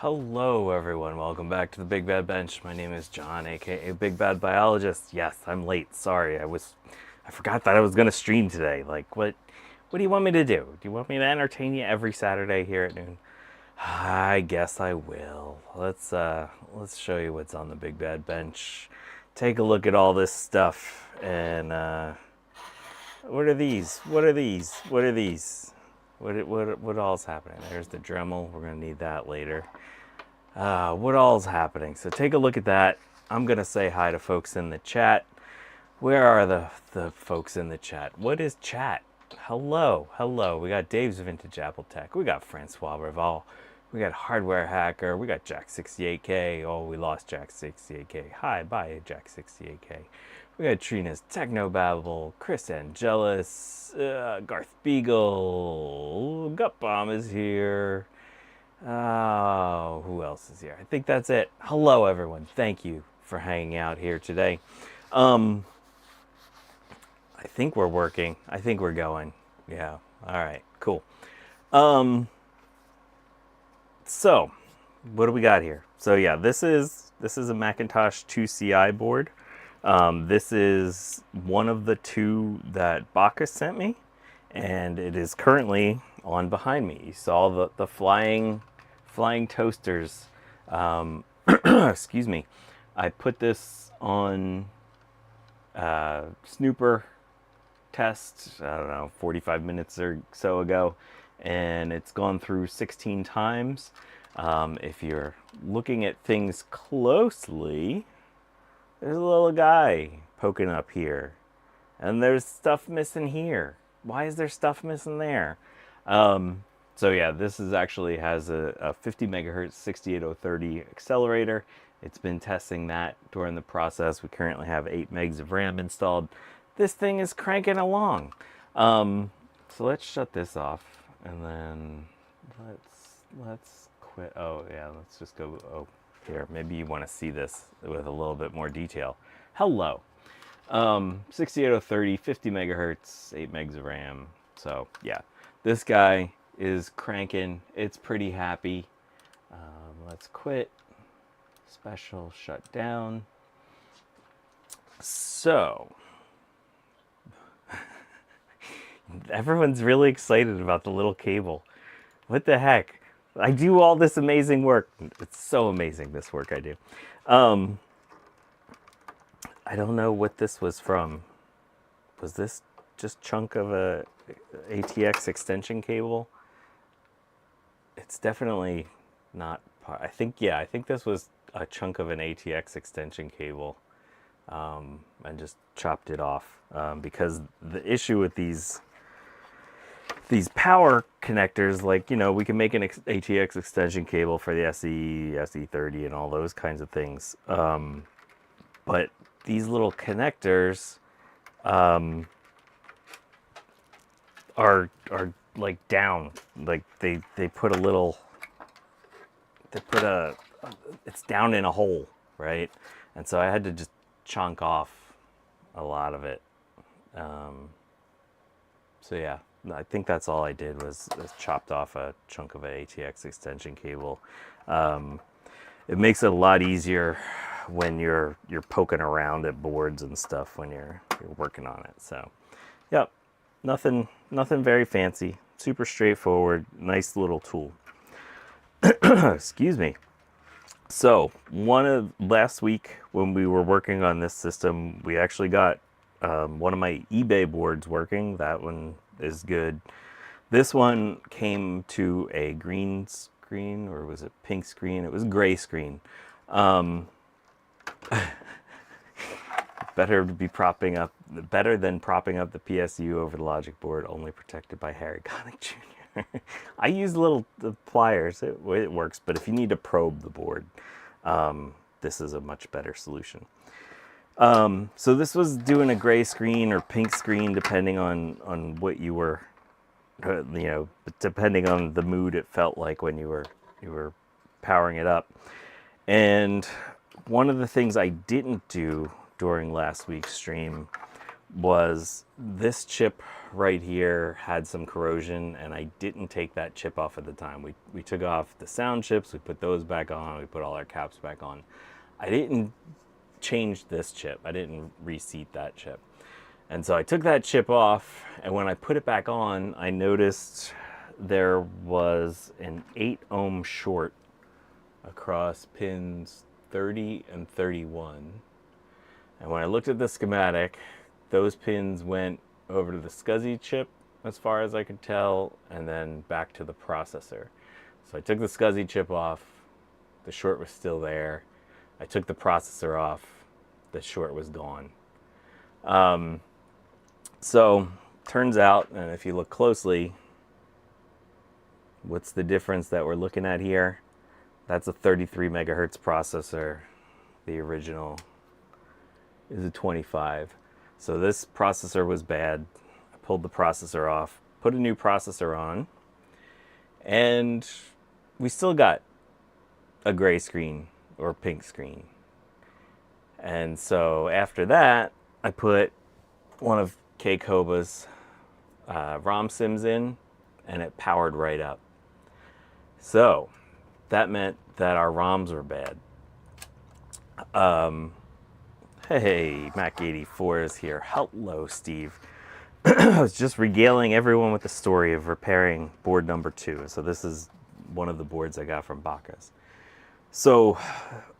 Hello everyone, welcome back to the Big Bad Bench. My name is John, aka Big Bad Biologist. Yes, I'm late. Sorry, I forgot that I was gonna stream today. Like what do you want me to do? Do you want me to entertain you every Saturday here at noon? I guess I will. Let's show you what's on the Big Bad Bench. Take a look at all this stuff and what are these? What are these? What are these? What all's happening? There's the Dremel. We're gonna need that later. What all's happening? So take a look at that. I'm gonna say hi to folks in the chat. Where are the folks in the chat? What is chat? Hello. We got Dave's Vintage Apple Tech. We got Francois Reval. We got Hardware Hacker. We got Jack 68K. Oh, we lost Jack 68K. Hi, bye, Jack 68K. We got Trina's Technobabble, Chris Angelis, Garth Beagle, Gut Bomb is here. Oh, who else is here? I think that's it. Hello, everyone. Thank you for hanging out here today. I think we're working. I think we're going. Yeah. All right. Cool. So, what do we got here? So yeah, this is a Macintosh IIci board. This is one of the two that Bakkus sent me, and it is currently on behind me. You saw the flying toasters. Excuse me. I put this on snooper test, I don't know, 45 minutes or so ago, and it's gone through 16 times. If you're looking at things closely, there's a little guy poking up here, and there's stuff missing here. Why is there stuff missing there? So yeah, this is actually has a 50 megahertz 68030 accelerator. It's been testing that during the process. We currently have 8 megs of RAM installed. This thing is cranking along. So let's shut this off, and then let's quit. Oh yeah, let's just go. Oh, here, maybe you want to see this with a little bit more detail. Hello. 68030, 50 megahertz, 8 megs of RAM. So yeah, this guy is cranking. It's pretty happy. Let's quit. Special shut down. So everyone's really excited about the little cable. What the heck? I do all this amazing work. It's so amazing, this work I do. I don't know what this was from. Was this just chunk of a ATX extension cable? It's definitely not part. I think this was a chunk of an ATX extension cable, and just chopped it off, because the issue with these power connectors, like, you know, we can make an ATX extension cable for the SE, SE30 and all those kinds of things. But these little connectors are like down, like they put it's down in a hole, right? And so I had to just chunk off a lot of it. So yeah, I think that's all I did was chopped off a chunk of an ATX extension cable. It makes it a lot easier when you're poking around at boards and stuff when you're working on it. So, yep, nothing very fancy, super straightforward, nice little tool. Excuse me. So last week when we were working on this system, we actually got one of my eBay boards working. That one is good. This one came to a green screen, or was it pink screen? It was gray screen. Better than propping up the PSU over the logic board, only protected by Harry Connick Jr. I use the pliers. It works, but if you need to probe the board, this is a much better solution. So this was doing a gray screen or pink screen, depending on what you were, depending on the mood it felt like when you were powering it up. And one of the things I didn't do during last week's stream was this chip right here had some corrosion, and I didn't take that chip off at the time. We took off the sound chips, we put those back on, we put all our caps back on. I didn't change this chip. I didn't reseat that chip. And so I took that chip off, and when I put it back on, I noticed there was an 8 ohm short across pins 30 and 31. And when I looked at the schematic, those pins went over to the SCSI chip as far as I could tell, and then back to the processor. So I took the SCSI chip off, the short was still there. I took the processor off, the short was gone. So turns out, and if you look closely, what's the difference that we're looking at here? That's a 33 megahertz processor. The original is a 25. So this processor was bad. I pulled the processor off, put a new processor on, and we still got a gray screen or pink screen. And so after that, I put one of K-Koba's ROM sims in, and it powered right up. So that meant that our ROMs were bad. Hey, Mac 84 is here. Hello, Steve. I was just regaling everyone with the story of repairing board number 2. So this is one of the boards I got from Bakkus. So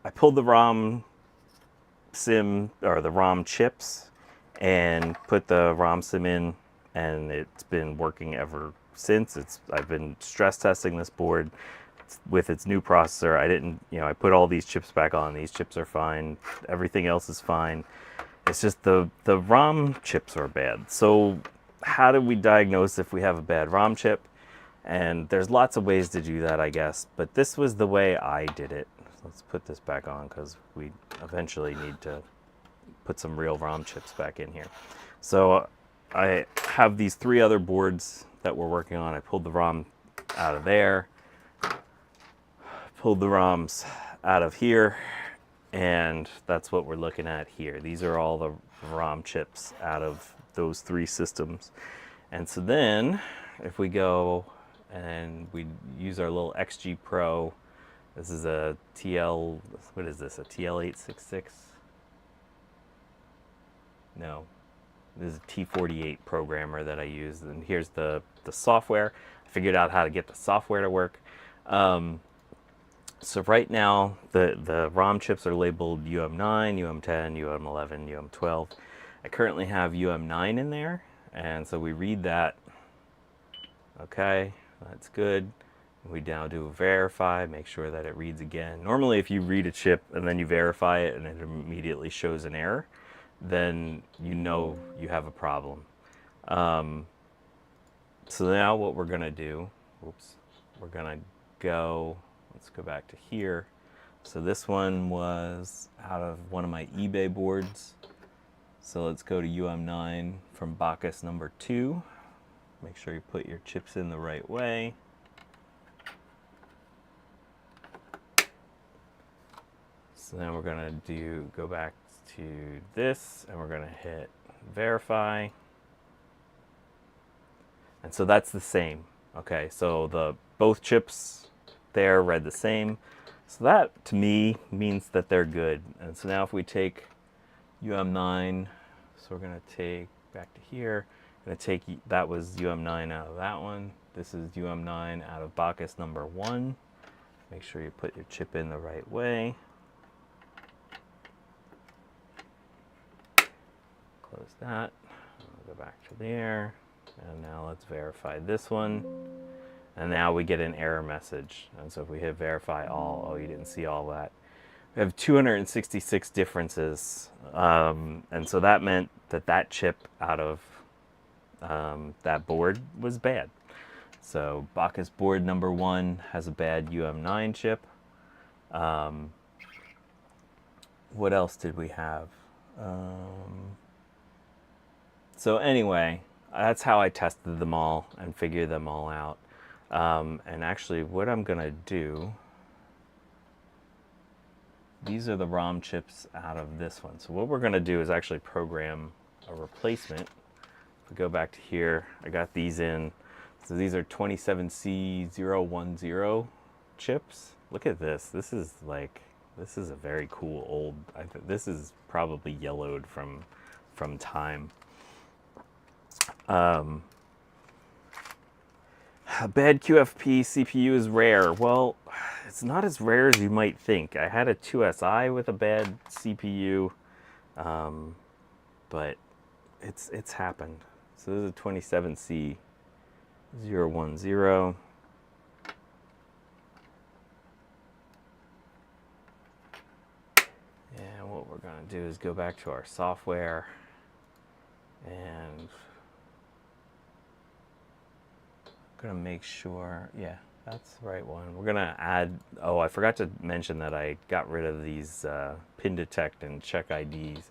I pulled the ROM sim, or the ROM chips, and put the ROM sim in, and it's been working ever since. I've been stress testing this board with its new processor. I put all these chips back on. These chips are fine. Everything else is fine. It's just the ROM chips are bad. So how do we diagnose if we have a bad ROM chip? And there's lots of ways to do that, I guess, but this was the way I did it. So let's put this back on, because we eventually need to put some real ROM chips back in here. So I have these 3 other boards that we're working on. I pulled the ROM out of there, pulled the ROMs out of here, and that's what we're looking at here. These are all the ROM chips out of those 3 systems. And so then if we go and we use our little XG Pro, this is a TL, what is this, a TL866? No, this is a T48 programmer that I use, and here's the software. I figured out how to get the software to work. So right now, the ROM chips are labeled UM9, UM10, UM11, UM12. I currently have UM9 in there, and so we read that. Okay, that's good. We now do a verify, make sure that it reads again. Normally, if you read a chip and then you verify it and it immediately shows an error, then you know you have a problem. So now what we're gonna do, we're gonna go, let's go back to here. So this one was out of one of my eBay boards. So let's go to UM9 from Bakkus number 2. Make sure you put your chips in the right way. So then we're gonna go back to this, and we're gonna hit verify. And so that's the same. Okay, so both chips there read the same. So that to me means that they're good. And so now if we take UM9, so we're gonna take back to here, gonna take, that was UM9 out of that one. This is UM9 out of Bakkus number 1. Make sure you put your chip in the right way. Close that. I'll go back to there. And now let's verify this one. And now we get an error message. And so if we hit verify all, oh, you didn't see all that. We have 266 differences. And so that meant that that chip out of that board was bad. So Bakkus board number 1 has a bad UM9 chip. What else did we have? So anyway, that's how I tested them all and figured them all out. And actually what I'm gonna do, these are the ROM chips out of this one. So what we're gonna do is actually program a replacement. If we go back to here, I got these in. So these are 27C010 chips. Look at this. This is a very cool old. This is probably yellowed from time. A bad QFP CPU is rare. Well, it's not as rare as you might think. I had a 2SI with a bad CPU, but it's happened. So this is a 27C010. And what we're going to do is go back to our software and I'm going to make sure, yeah, that's the right one. We're going to add, oh, I forgot to mention that I got rid of these pin detect and check IDs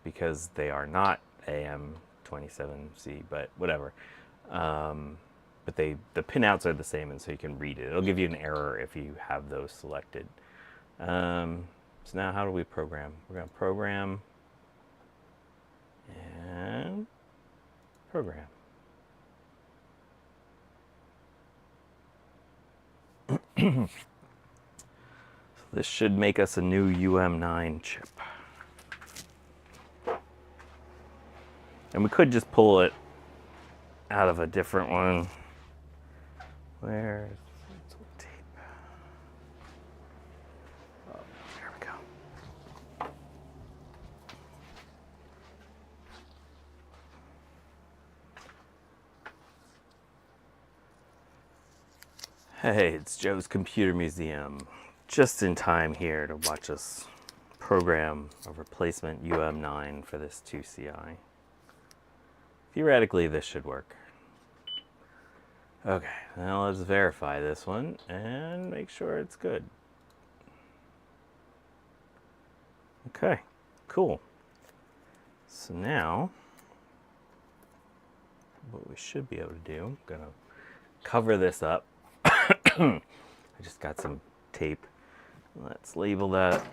because they are not AM27C, but whatever. But the pinouts are the same, and so you can read it. It'll give you an error if you have those selected. So now how do we program? We're going to program and program. So this should make us a new UM9 chip. And we could just pull it out of a different one. Where's the tape? Oh, there we go. Hey, it's Joe's Computer Museum. Just in time here to watch us program a replacement UM9 for this 2CI. Theoretically, this should work. Okay, now let's verify this one and make sure it's good. Okay, cool. So now, what we should be able to do, I'm gonna cover this up. I just got some tape. Let's label that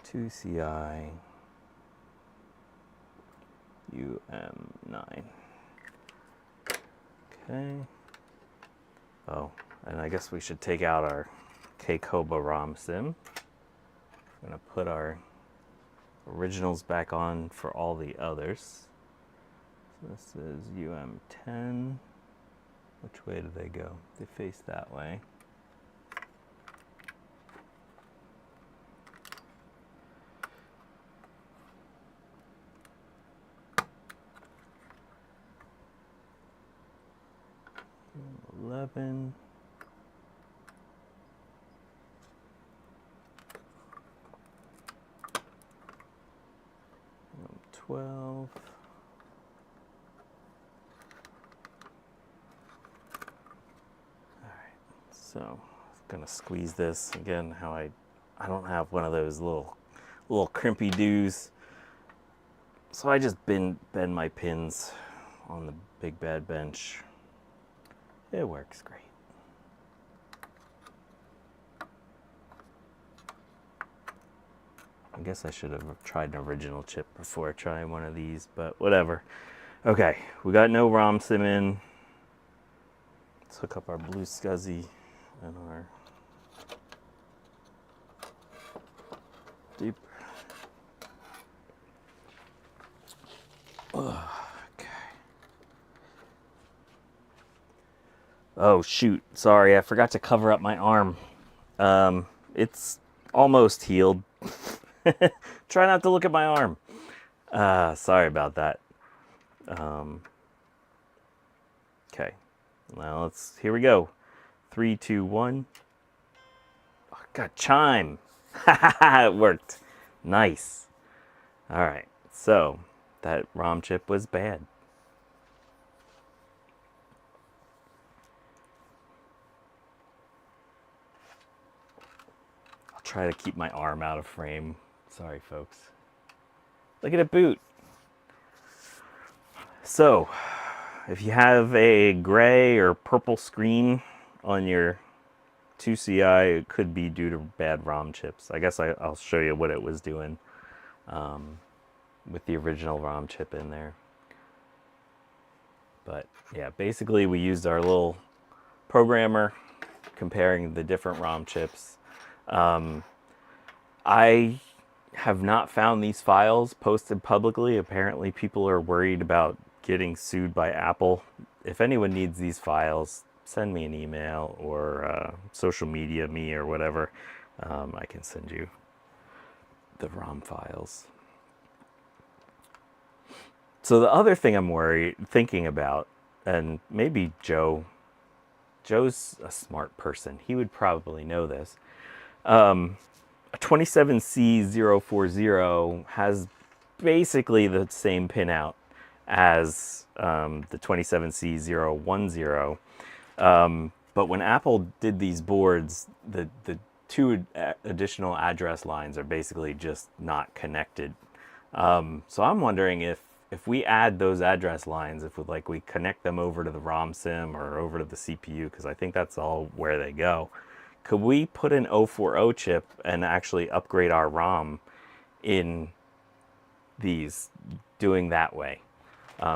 2CI UM9. Okay. Oh, and I guess we should take out our KCOBA ROM sim. I'm going to put our originals back on for all the others. So this is UM10. Which way do they go? They face that way. UM11. UM12. So I'm gonna squeeze this again. How I don't have one of those little crimpy doos, so I just bend my pins on the BigBadBench. It works great. I guess I should have tried an original chip before trying one of these, but whatever. Okay, we got no ROM sim in. Let's hook up our blue SCSI and our deep. Okay. Oh shoot, sorry, I forgot to cover up my arm. It's almost healed. Try not to look at my arm. Sorry about that. Okay, now here we go. 3, 2, 1. Oh, got chime. It worked. Nice. All right, so that ROM chip was bad. I'll try to keep my arm out of frame. Sorry, folks. Look at it boot. So, if you have a gray or purple screen on your IIci, it could be due to bad ROM chips. I guess I'll show you what it was doing with the original ROM chip in there. But yeah, basically we used our little programmer comparing the different ROM chips. I have not found these files posted publicly. Apparently people are worried about getting sued by Apple. If anyone needs these files, send me an email or social media me or whatever. I can send you the ROM files. So the other thing I'm thinking about, and maybe Joe's a smart person. He would probably know this. A 27C040 has basically the same pinout as the 27C010. But when Apple did these boards, the two additional address lines are basically just not connected. So I'm wondering if we add those address lines, if we connect them over to the ROM sim or over to the CPU, because I think that's all where they go, could we put an 040 chip and actually upgrade our ROM in these, doing that way?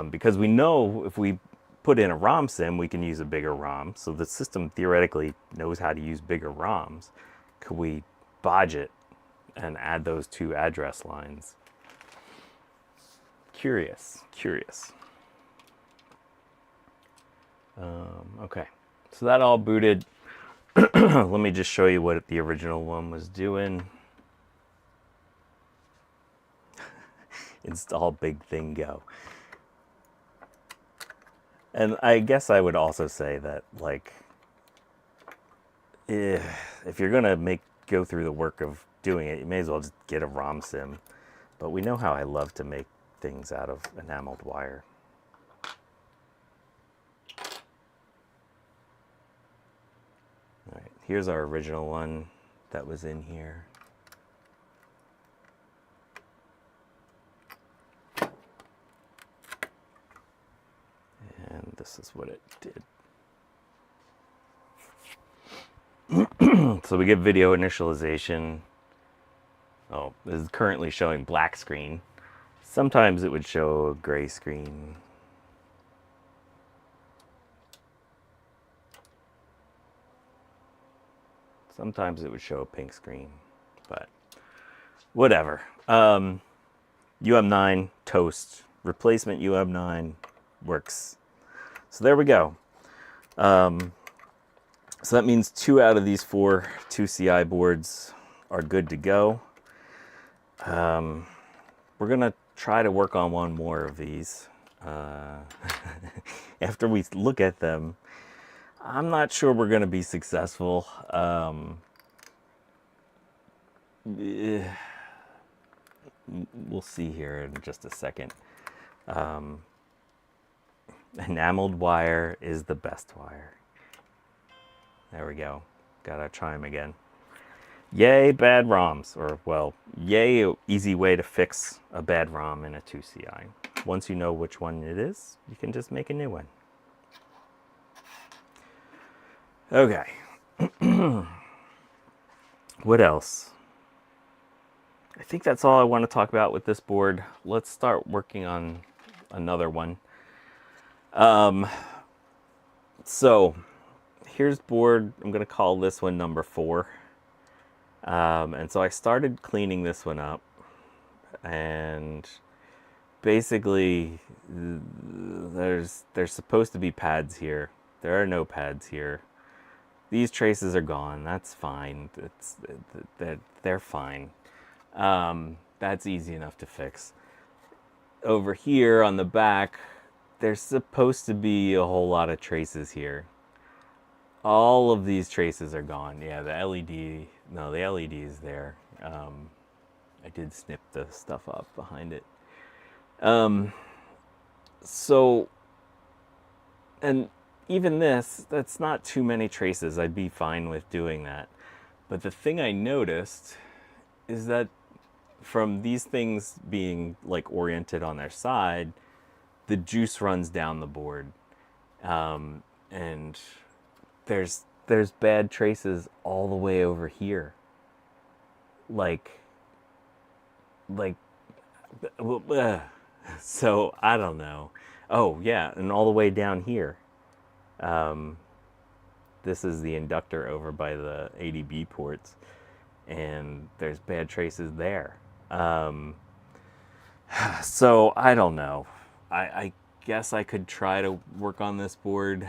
Because we know if we put in a ROM sim, we can use a bigger ROM. So the system theoretically knows how to use bigger ROMs. Could we bodge it and add those two address lines? Curious. Okay, so that all booted. Let me just show you what the original one was doing. Install big thing go. And I guess I would also say that, like, if you're gonna go through the work of doing it, you may as well just get a ROM sim. But we know how I love to make things out of enameled wire. All right, here's our original one that was in here. And this is what it did. So we get video initialization. Oh, this is currently showing black screen. Sometimes it would show a gray screen. Sometimes it would show a pink screen, but whatever. UM9 toast. Replacement UM9 works. So there we go. So that means 2 out of these 4 IIci boards are good to go. We're gonna try to work on one more of these. After we look at them, I'm not sure we're gonna be successful. We'll see here in just a second. Enameled wire is the best wire. There we go. Gotta try them again. Yay, bad ROMs. Or, well, yay, easy way to fix a bad ROM in a IIci. Once you know which one it is, you can just make a new one. Okay. What else? I think that's all I want to talk about with this board. Let's start working on another one. So here's board. I'm going to call this one number 4. And so I started cleaning this one up, and basically there's supposed to be pads here. There are no pads here. These traces are gone. That's fine. They're fine. That's easy enough to fix. Over here on the back, there's supposed to be a whole lot of traces here. All of these traces are gone. Yeah, the LED, no, the LED is there. I did snip the stuff up behind it. So, and even this, that's not too many traces. I'd be fine with doing that. But the thing I noticed is that from these things being like oriented on their side, the juice runs down the board. And there's there's bad traces all the way over here. Like, like, so I don't know. Oh yeah, and all the way down here. This is the inductor over by the ADB ports, and there's bad traces there. So I don't know. I guess I could try to work on this board.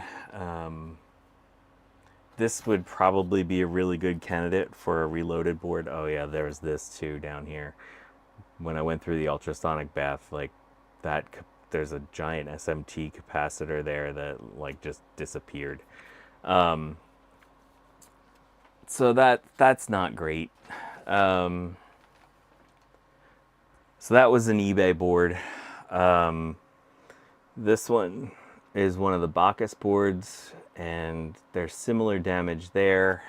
This would probably be a really good candidate for a reloaded board. Oh yeah, there's this too down here. When I went through the ultrasonic bath, like that, there's a giant SMT capacitor there that like just disappeared. So that's not great. So that was an eBay board. This one is one of the Bakkus boards, and there's similar damage there.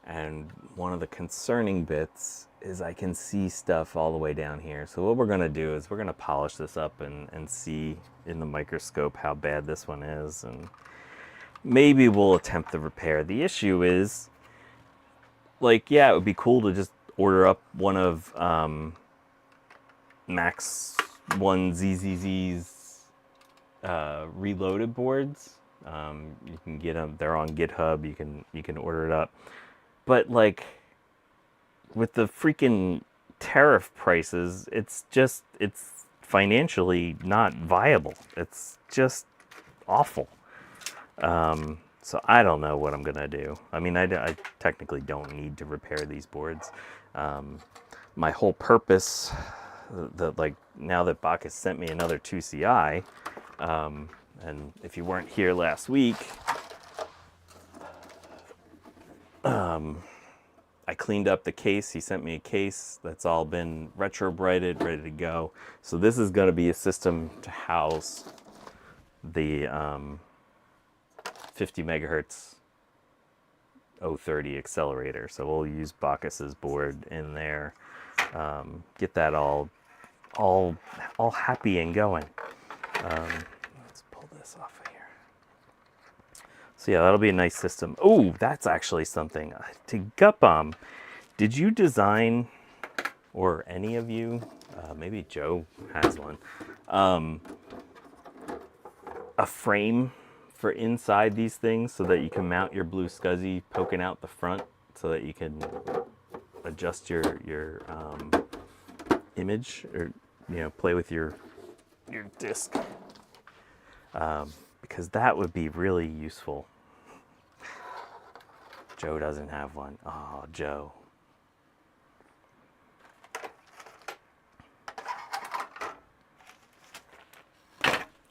And one of the concerning bits is I can see stuff all the way down here. So what we're gonna do is we're gonna polish this up and see in the microscope how bad this one is, and maybe we'll attempt the repair. The issue is, like, yeah, it would be cool to just order up one of Mac's IIci's reloaded boards. You can get them; they're on GitHub. You can order it up. But like, with the freaking tariff prices, it's financially not viable. It's just awful. So I don't know what I'm gonna do. I mean, I technically don't need to repair these boards. My whole purpose, like now that Bakkus sent me another 2CI, and if you weren't here last week, I cleaned up the case. He sent me a case that's all been retro-brighted, ready to go. So this is going to be a system to house the 50 megahertz 030 accelerator. So we'll use Bakkus's board in there. Get that all happy and going. Let's pull this off of here. So yeah, that'll be a nice system. Oh, that's actually something. To Gut Bomb, did you design, or any of you, maybe Joe has one, a frame for inside these things so that you can mount your blue SCSI poking out the front, so that you can adjust your image, or play with your disc, because that would be really useful. Joe doesn't have one. Oh, Joe.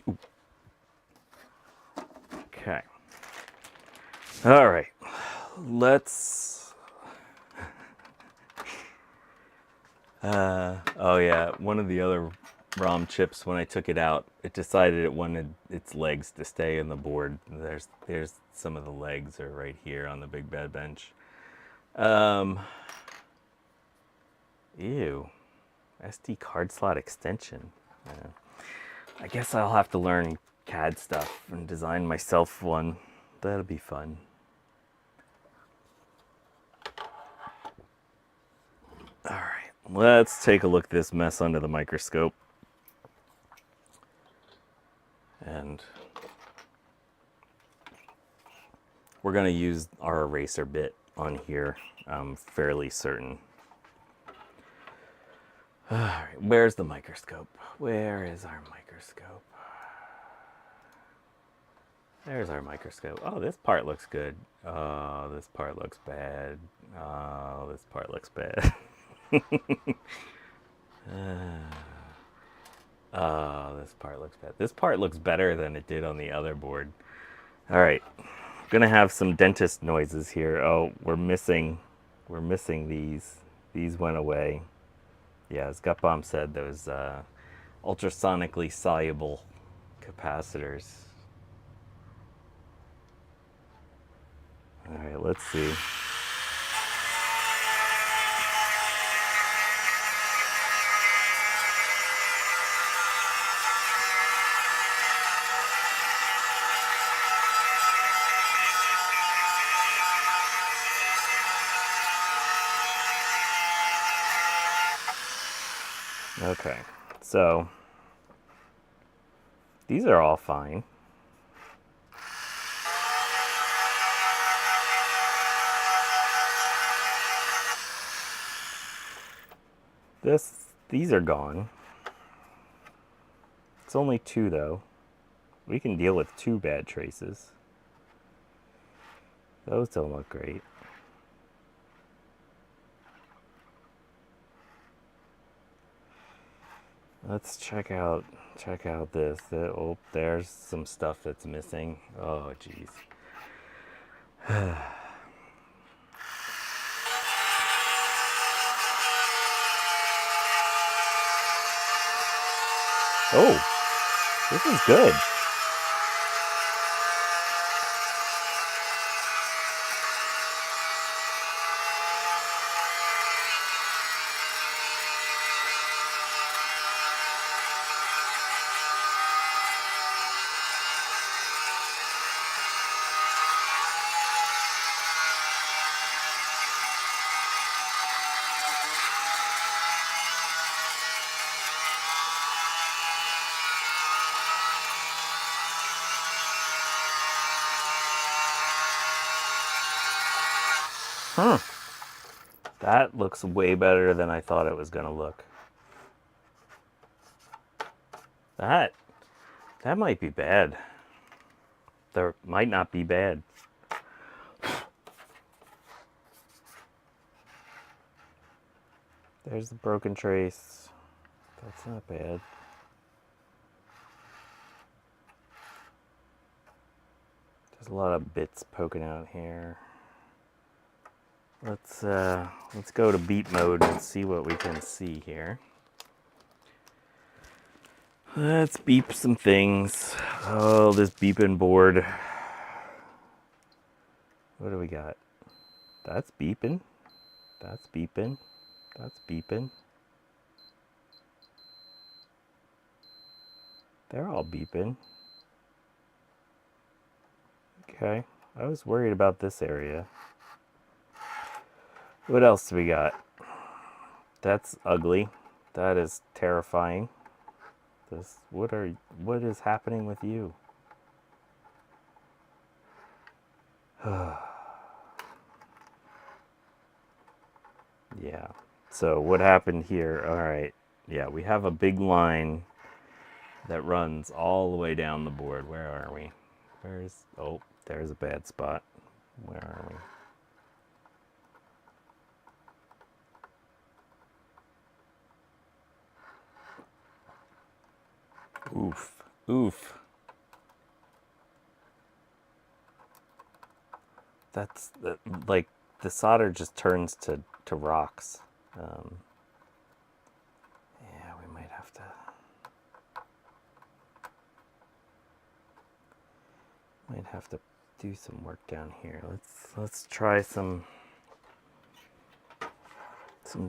Ooh. Okay. All right. Let's. Oh yeah, one of the other ROM chips, when I took it out, it decided it wanted its legs to stay in the board. There's some of the legs are right here on the BigBadBench. Ew, SD card slot extension. Yeah. I guess I'll have to learn CAD stuff and design myself one. That'll be fun. All right, let's take a look at this mess under the microscope. And we're going to use our eraser bit on here, I'm fairly certain. All right, where's the microscope? Where is our microscope? There's our microscope. Oh, this part looks good. Oh, this part looks bad. Oh, this part looks bad. Oh, this part looks bad. This part looks better than it did on the other board. All right, I'm gonna have some dentist noises here. Oh, we're missing these. These went away. Yeah, as Gut Bomb said, those ultrasonically soluble capacitors. All right, let's see. Okay, so these are all fine. These are gone. It's only 2 though. We can deal with 2 bad traces. Those don't look great. Let's check out this. Oh, there's some stuff that's missing. Oh, geez. Oh, this is good. That looks way better than I thought it was going to look. That might be bad. There might not be bad. There's the broken trace. That's not bad. There's a lot of bits poking out here. Let's go to beep mode and see what we can see here. Let's beep some things. Oh, this beeping board. What do we got? That's beeping. That's beeping. That's beeping. They're all beeping. Okay, I was worried about this area. What else do we got? That's ugly. That is terrifying. What is happening with you? Yeah. So what happened here? All right. Yeah, we have a big line that runs all the way down the board. Where are we? Oh, there's a bad spot. Where are we? Oof. Oof. That's like the solder just turns to rocks. Yeah, we might have to do some work down here. Let's try some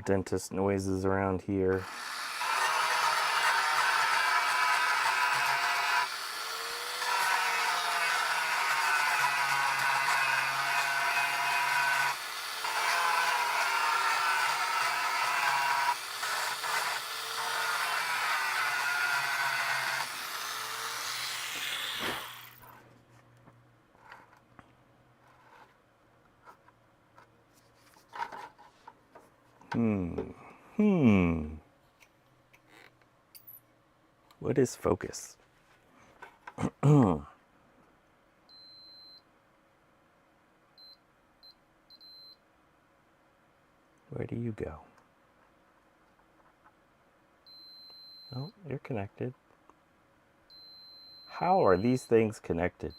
dentist noises around here. What is focus? Where do you go? Oh, you're connected. How are these things connected?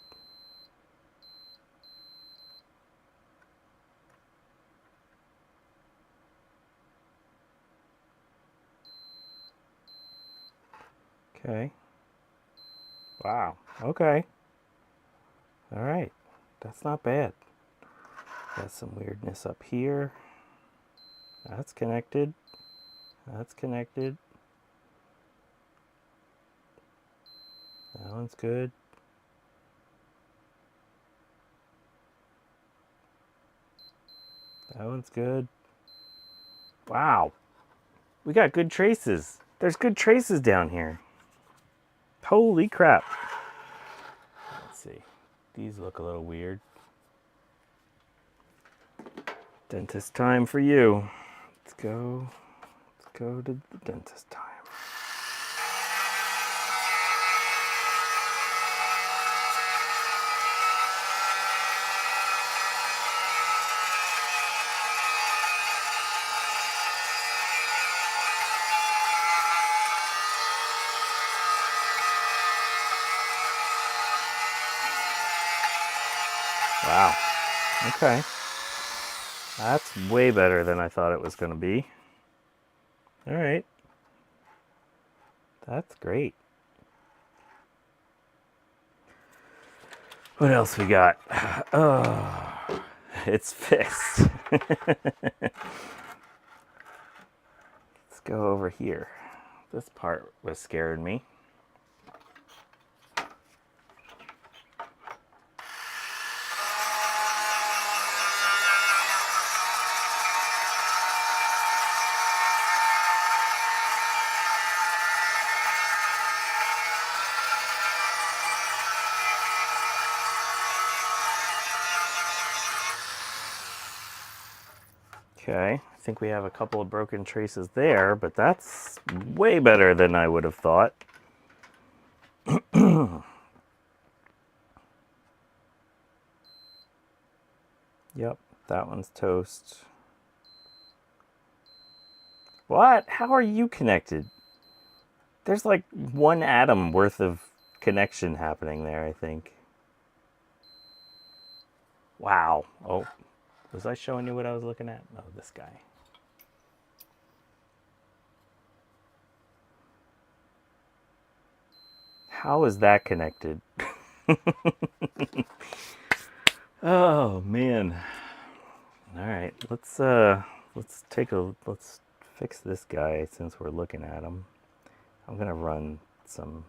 Okay. Wow. Okay. All right. That's not bad. Got some weirdness up here. That's connected. That's connected. That one's good. That one's good. Wow. We got good traces. There's good traces down here. Holy crap. Let's see. These look a little weird. Dentist time for you. Let's go to the dentist time. Wow. Okay. That's way better than I thought it was going to be. All right. That's great. What else we got? Oh, it's fixed. Let's go over here. This part was scaring me. Okay, I think we have a couple of broken traces there, but that's way better than I would have thought. Yep, that one's toast. What? How are you connected? There's like 1 atom worth of connection happening there, I think. Wow. Oh, was I showing you what I was looking at? Oh, this guy. How is that connected? Oh man. All right, let's fix this guy since we're looking at him. I'm gonna run some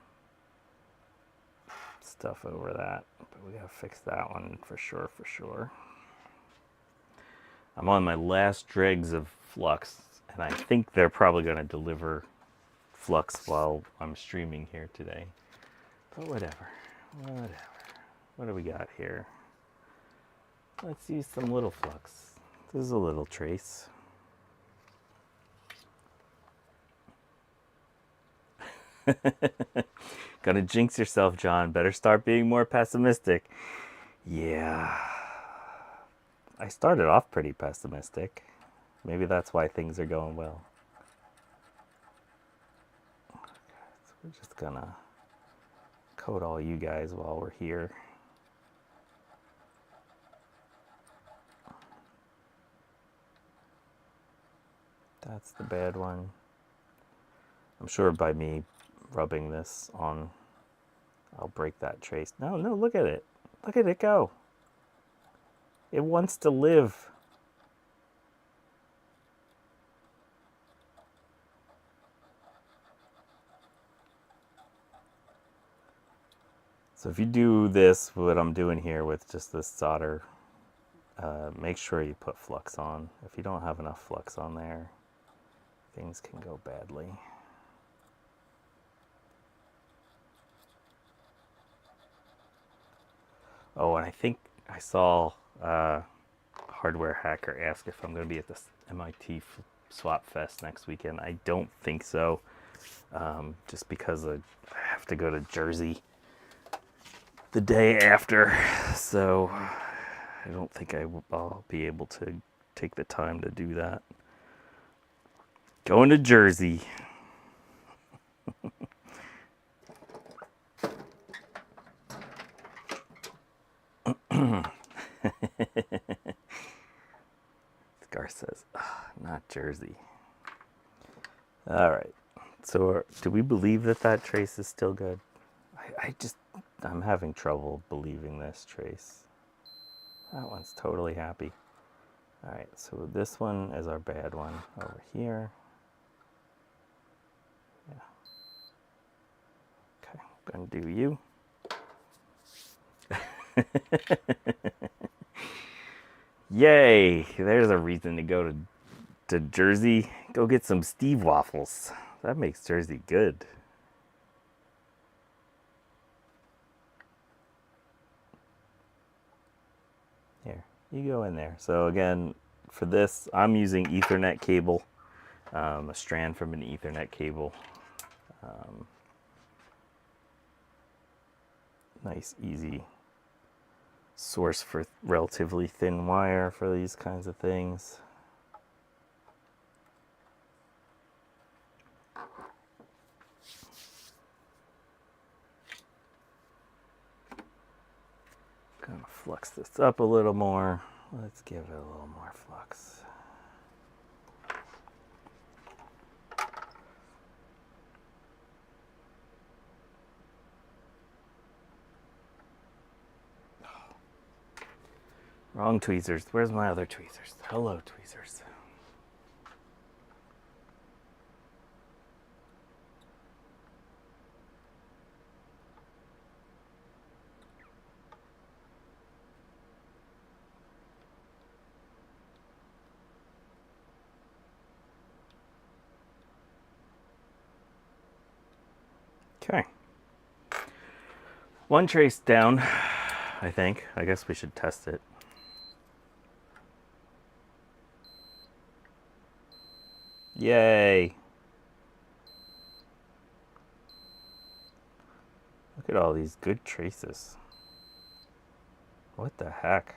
stuff over that, but we gotta fix that one for sure. I'm on my last dregs of flux, and I think they're probably gonna deliver flux while I'm streaming here today. But whatever. What do we got here? Let's use some little flux. This is a little trace. Gonna jinx yourself, John. Better start being more pessimistic. Yeah. I started off pretty pessimistic. Maybe that's why things are going well. Okay, so we're just gonna coat all you guys while we're here. That's the bad one. I'm sure by me rubbing this on, I'll break that trace. No, look at it. Look at it go. It wants to live. So if you do this, what I'm doing here with just this solder, make sure you put flux on. If you don't have enough flux on there, things can go badly. Oh, and I think I saw Hardware Hacker ask if I'm going to be at this MIT Swap Fest next weekend. I don't think so, just because I have to go to Jersey the day after, so I don't think I'll be able to take the time to do that. Going to Jersey. Scar says, not Jersey. All right. So do we believe that trace is still good? I'm having trouble believing this trace. That one's totally happy. All right, so this one is our bad one over here. Yeah. Okay, I'm gonna do you. Yay! There's a reason to go to Jersey. Go get some Steve waffles. That makes Jersey good. Here, you go in there. So again, for this, I'm using Ethernet cable, a strand from an Ethernet cable. Nice, easy source for relatively thin wire for these kinds of things. Gonna flux this up a little more. Let's give it a little more flux. Wrong tweezers. Where's my other tweezers? Hello, tweezers. Okay. One trace down, I think. I guess we should test it. Yay! Look at all these good traces. What the heck?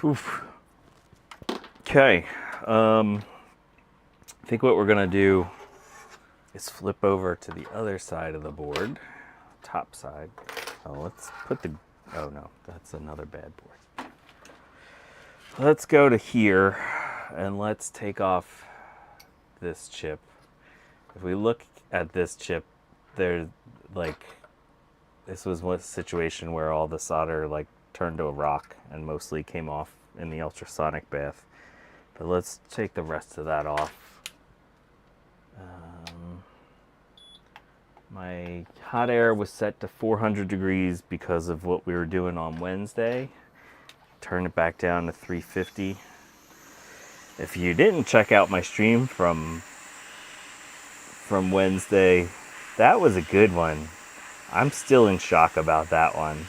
Oof. Okay. I think what we're gonna do is flip over to the other side of the board, top side. Oh, let's put the, oh no, that's another bad board. Let's go to here and let's take off this chip. If we look at this chip, there's like, this was one situation where all the solder like turned to a rock and mostly came off in the ultrasonic bath. But let's take the rest of that off. My hot air was set to 400 degrees because of what we were doing on Wednesday. Turn it back down to 350. If you didn't check out my stream from Wednesday, that was a good one. I'm still in shock about that one.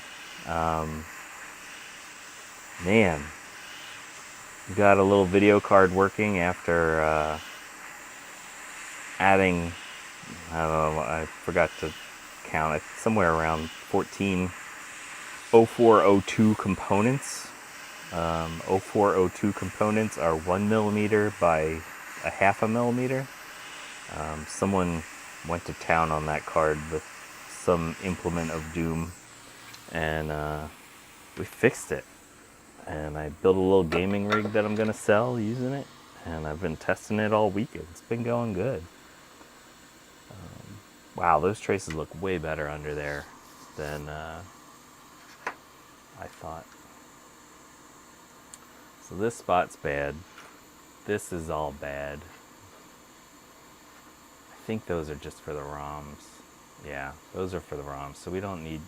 Man, you got a little video card working after adding, I don't know, I forgot to count it, somewhere around 14 0402 components. 0402 components are 1 millimeter by a half a millimeter. Someone went to town on that card with some implement of doom, and we fixed it. And I built a little gaming rig that I'm gonna sell using it, and I've been testing it all weekend. It's been going good. Wow, those traces look way better under there than I thought. So this spot's bad. This is all bad. I think those are just for the ROMs. Yeah, those are for the ROMs. So we don't need,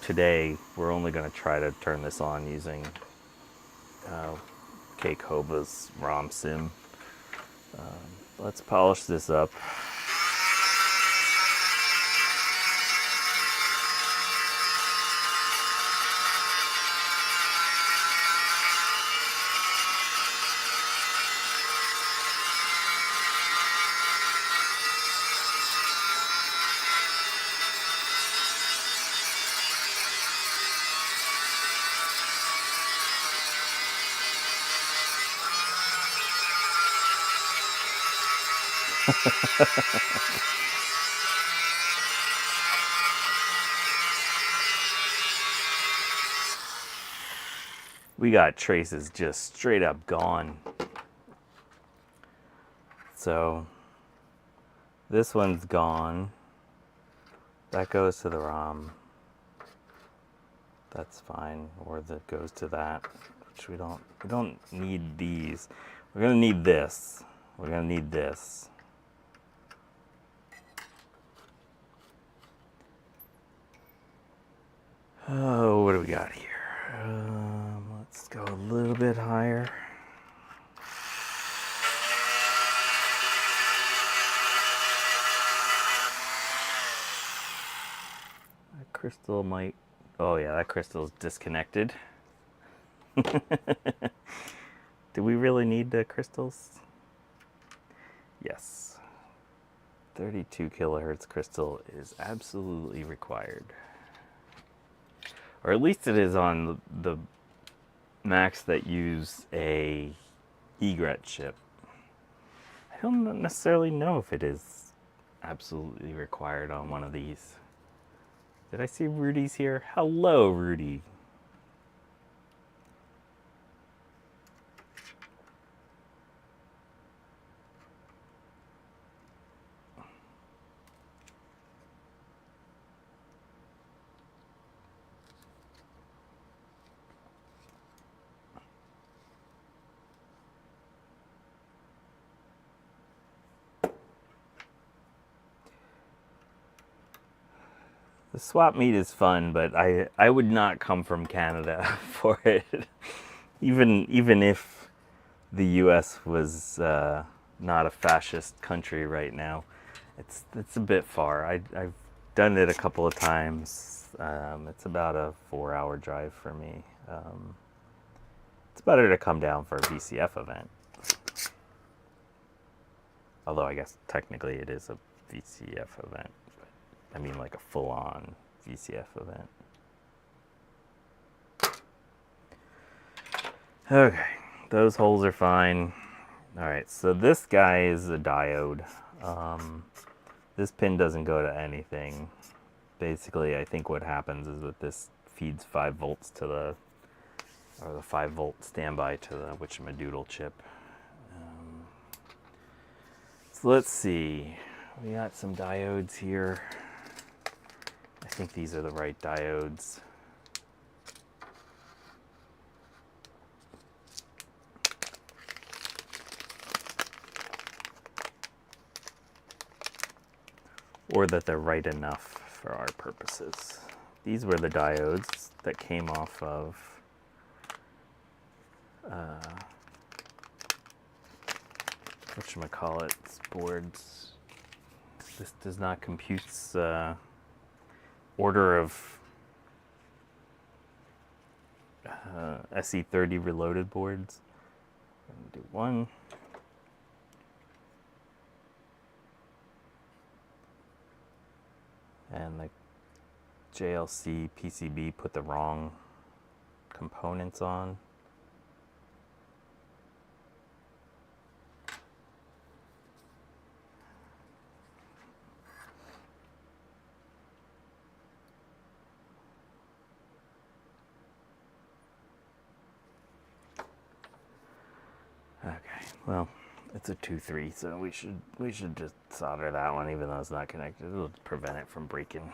today, we're only gonna try to turn this on using K-Koba's ROM sim. Let's polish this up. We got traces just straight up gone. So this one's gone. That goes to the ROM. That's fine. Or that goes to that, which we don't need these. We're gonna need this. We're gonna need this. Oh, what do we got here? Let's go a little bit higher. That crystal might... Oh yeah, that crystal is disconnected. Do we really need the crystals? Yes. 32 kilohertz crystal is absolutely required. Or at least it is on the Macs that use a egret chip. I don't necessarily know if it is absolutely required on one of these. Did I see Rudy's here? Hello, Rudy. The swap meet is fun, but I would not come from Canada for it. Even if the U.S. was not a fascist country right now, it's a bit far. I've done it a couple of times. It's about a 4-hour drive for me. It's better to come down for a VCF event. Although I guess technically it is a VCF event. I mean like a full-on VCF event. Okay, those holes are fine. Alright, so this guy is a diode. This pin doesn't go to anything. Basically, I think what happens is that this feeds 5 volts to the 5 volt standby to the whatchamadoodle chip. So let's see. We got some diodes here. I think these are the right diodes. Or that they're right enough for our purposes. These were the diodes that came off of whatchamacallit boards. This does not compute order of SE30 reloaded boards. I'm gonna do one. And the JLC PCB put the wrong components on. Okay, well, it's a 2-3, so we should just solder that one, even though it's not connected. It'll prevent it from breaking.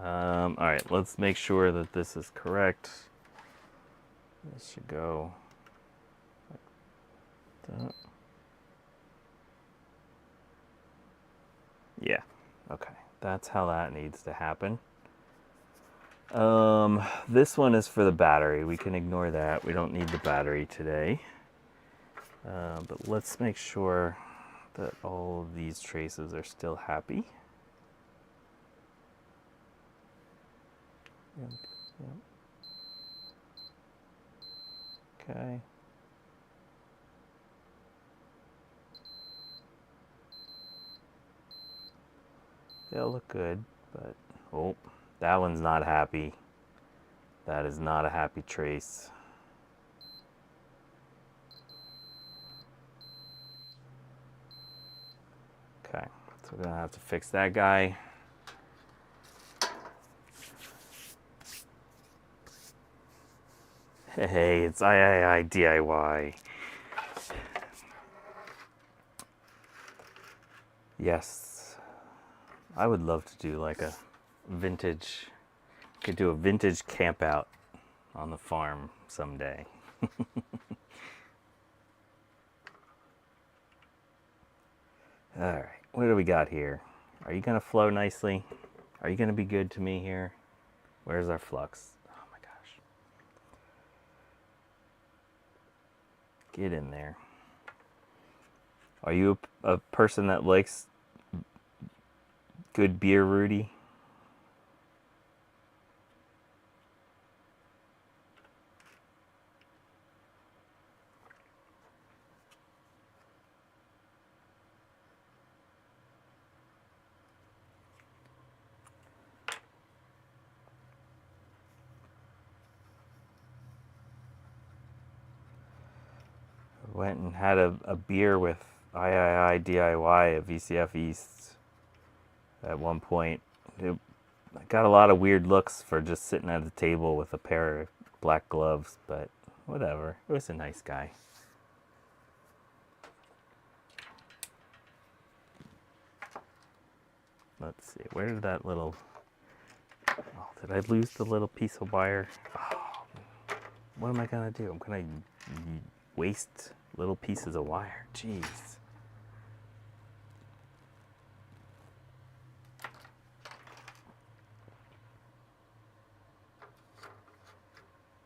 All right, let's make sure that this is correct. This should go like that. Yeah, okay, that's how that needs to happen. This one is for the battery. We can ignore that. We don't need the battery today. But let's make sure that all of these traces are still happy. Yep. Okay. They'll look good, but oh, that one's not happy. That is not a happy trace. Okay, so we're gonna have to fix that guy. Hey, it's III DIY. Yes, I would love to do like a vintage, could do a vintage camp out on the farm someday. All right, what do we got here? Are you gonna flow nicely? Are you gonna be good to me here? Where's our flux? Oh my gosh. Get in there. Are you a person that likes good beer, Rudy? Went and had a beer with III DIY at VCF East at one point. I got a lot of weird looks for just sitting at a table with a pair of black gloves, but whatever. It was a nice guy. Let's see, where did that little... Oh, did I lose the little piece of wire? Oh, what am I gonna do? I'm gonna waste little pieces of wire. Jeez.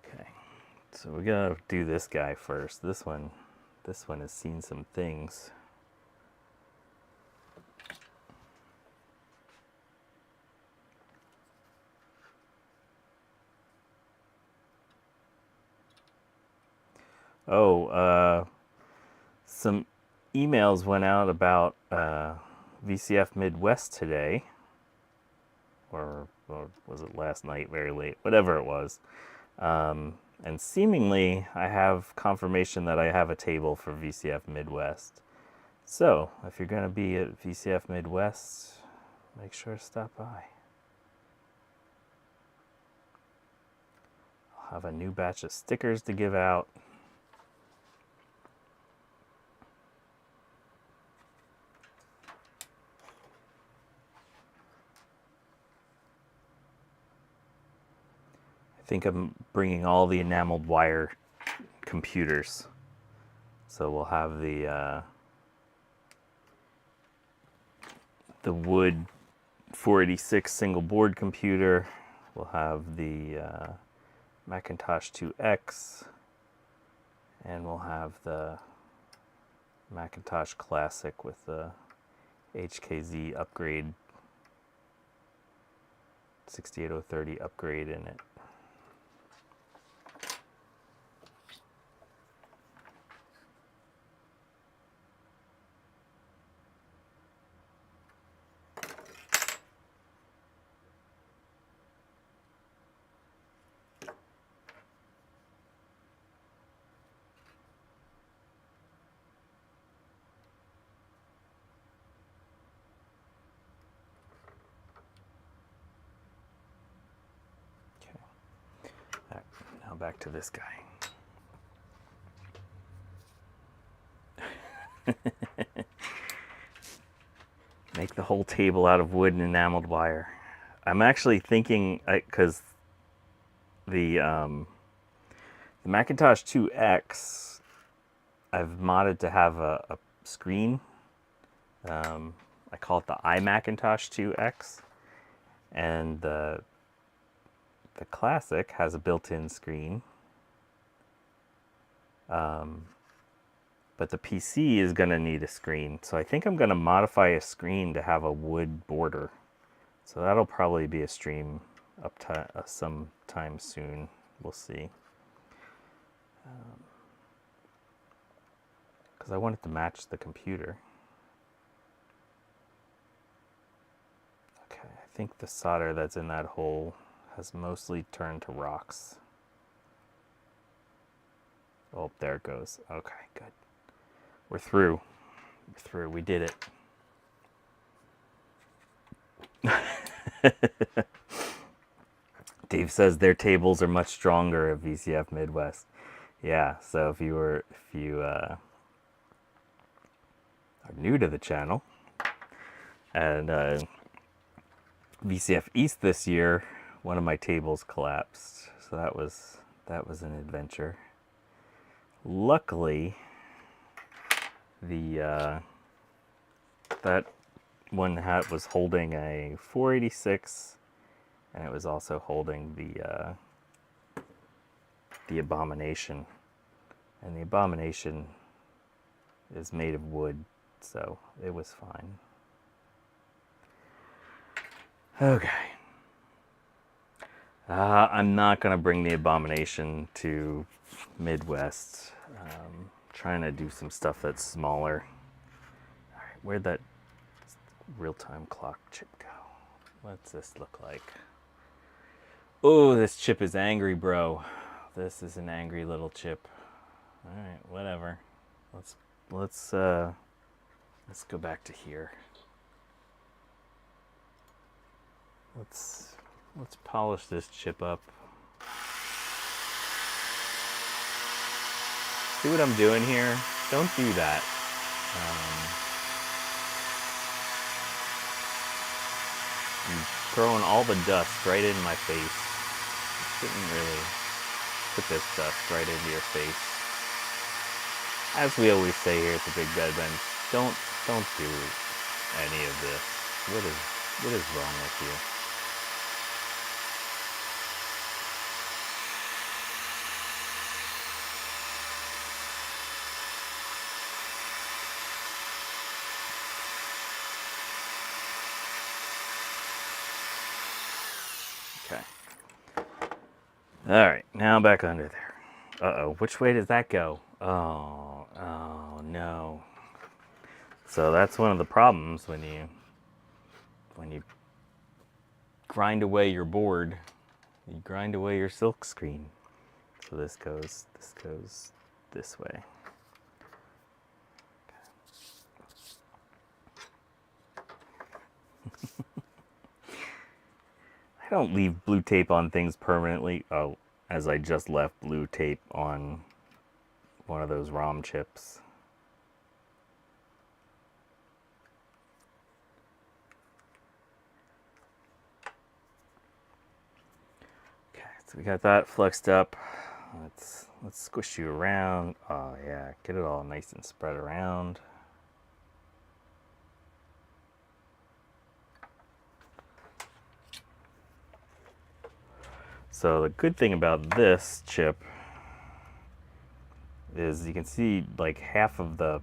Okay, so we gotta do this guy first. This one has seen some things. Oh, some emails went out about VCF Midwest today, or was it last night, very late, whatever it was. And seemingly I have confirmation that I have a table for VCF Midwest. So if you're going to be at VCF Midwest, make sure to stop by. I'll have a new batch of stickers to give out. I think I'm bringing all the enameled wire computers. So we'll have the wood 486 single board computer. We'll have the Macintosh IIci, and we'll have the Macintosh Classic with the HKZ upgrade, 68030 upgrade in it. Now back to this guy. Make the whole table out of wood and enameled wire. I'm actually thinking, because the Macintosh IIci, I've modded to have a screen. I call it the iMacintosh IIci, and the Classic has a built-in screen, but the PC is going to need a screen, so I think I'm going to modify a screen to have a wood border. So that'll probably be a stream up to sometime soon. We'll see. Because I want it to match the computer. Okay, I think the solder that's in that hole has mostly turned to rocks. Oh, there it goes. Okay, good. We're through. We're through. We did it. Dave says their tables are much stronger at VCF Midwest. Yeah, so if you are new to the channel, and VCF East this year, one of my tables collapsed, so that was an adventure. Luckily, the that one was holding a 486 and it was also holding the abomination, and the abomination is made of wood, so it was fine. Okay. I'm not gonna bring the abomination to Midwest. Trying to do some stuff that's smaller. All right, where'd that real-time clock chip go? What's this look like? Oh, this chip is angry, bro. This is an angry little chip. All right, whatever. Let's go back to here. Let's polish this chip up. See what I'm doing here? Don't do that. I'm throwing all the dust right in my face. You shouldn't really put this dust right into your face. As we always say here at the BigBadBench, don't do any of this. What is wrong with you? Okay. All right, now back under there. Uh-oh, which way does that go? Oh no. So that's one of the problems when you grind away your board, you grind away your silk screen. So this goes this way. I don't leave blue tape on things permanently. Oh, as I just left blue tape on one of those ROM chips. Okay, so we got that flexed up. Let's squish you around. Oh yeah, get it all nice and spread around. So the good thing about this chip is you can see like half of the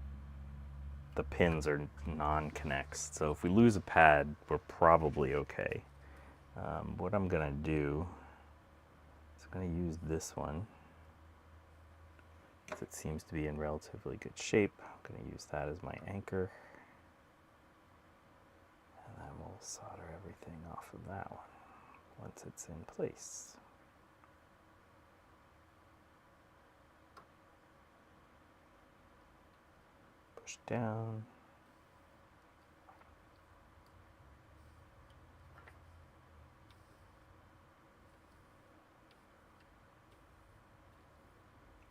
pins are non-connects. So if we lose a pad, we're probably okay. What I'm gonna do is I'm gonna use this one, because it seems to be in relatively good shape. I'm gonna use that as my anchor. And then we'll solder everything off of that one once it's in place. Push down.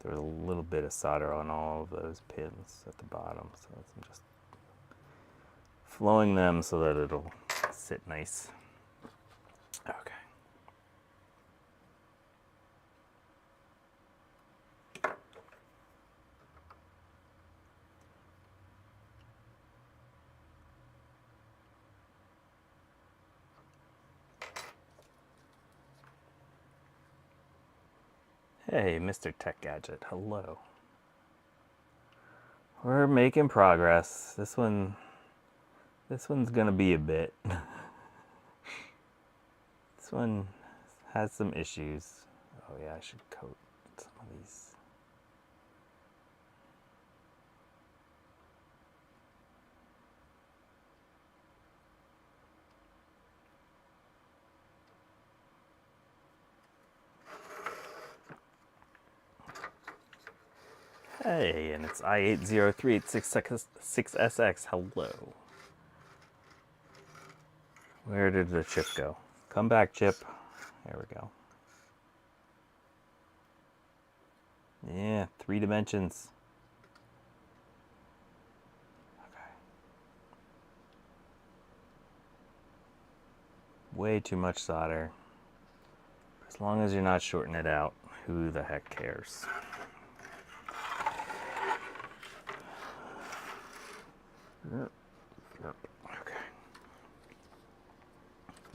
There's a little bit of solder on all of those pins at the bottom, so I'm just flowing them so that it'll sit nice. Okay. Hey, Mr. Tech Gadget, hello. We're making progress. This one's gonna be a bit. This one has some issues. Oh yeah, I should coat some of these. Hey, and it's I803866SX. Hello. Where did the chip go? Come back, chip. There we go. Yeah, 3 dimensions. Okay. Way too much solder. As long as you're not shorting it out, who the heck cares? Okay.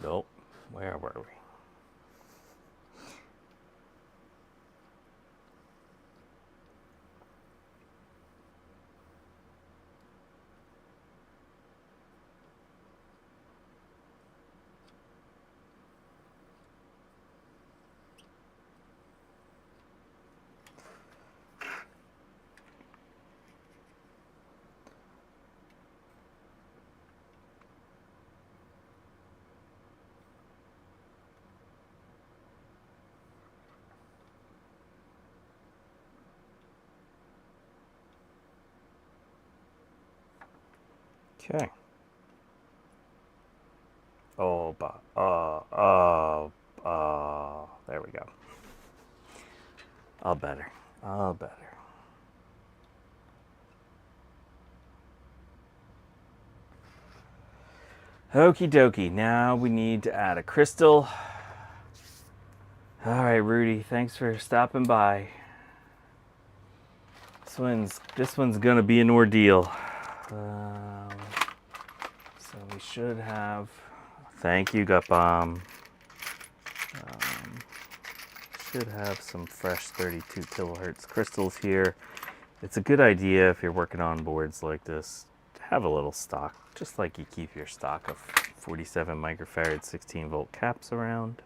Nope. Where were we? Okay. Oh, there we go. All better. All better. Okie dokie. Now we need to add a crystal. All right, Rudy. Thanks for stopping by. This one's gonna be an ordeal. So we should have. Thank you, Gut Bomb. Should have some fresh 32 kilohertz crystals here. It's a good idea if you're working on boards like this to have a little stock, just like you keep your stock of 47 microfarad 16 volt caps around.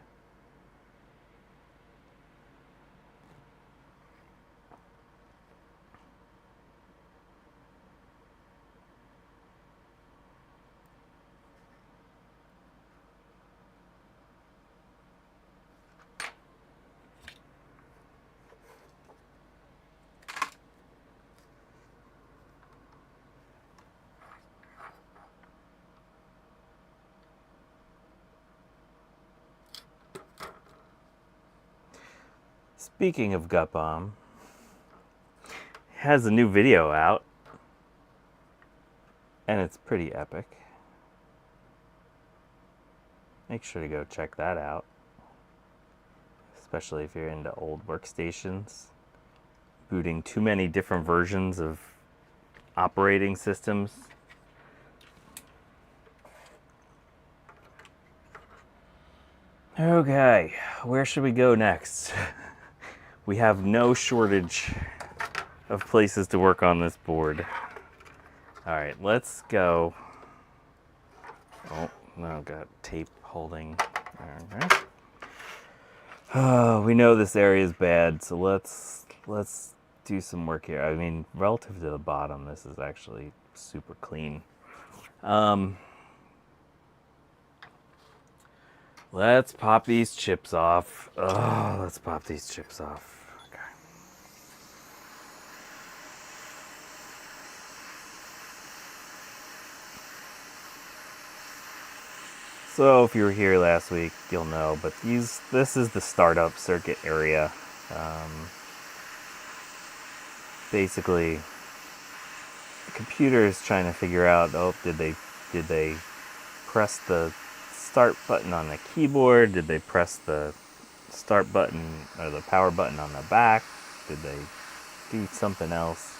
Speaking of Gut Bomb, he has a new video out, and it's pretty epic. Make sure to go check that out, especially if you're into old workstations. Booting too many different versions of operating systems. Okay, where should we go next? We have no shortage of places to work on this board. All right, let's go. Oh, no, got tape holding. All right. Oh, we know this area is bad, so let's do some work here. I mean, relative to the bottom, this is actually super clean. Let's pop these chips off. Oh, let's pop these chips off. Okay. So if you were here last week, you'll know, but this is the startup circuit area. Basically, the computer is trying to figure out, oh, did they press the start button on the keyboard? Did they press the start button or the power button on the back? Did they do something else?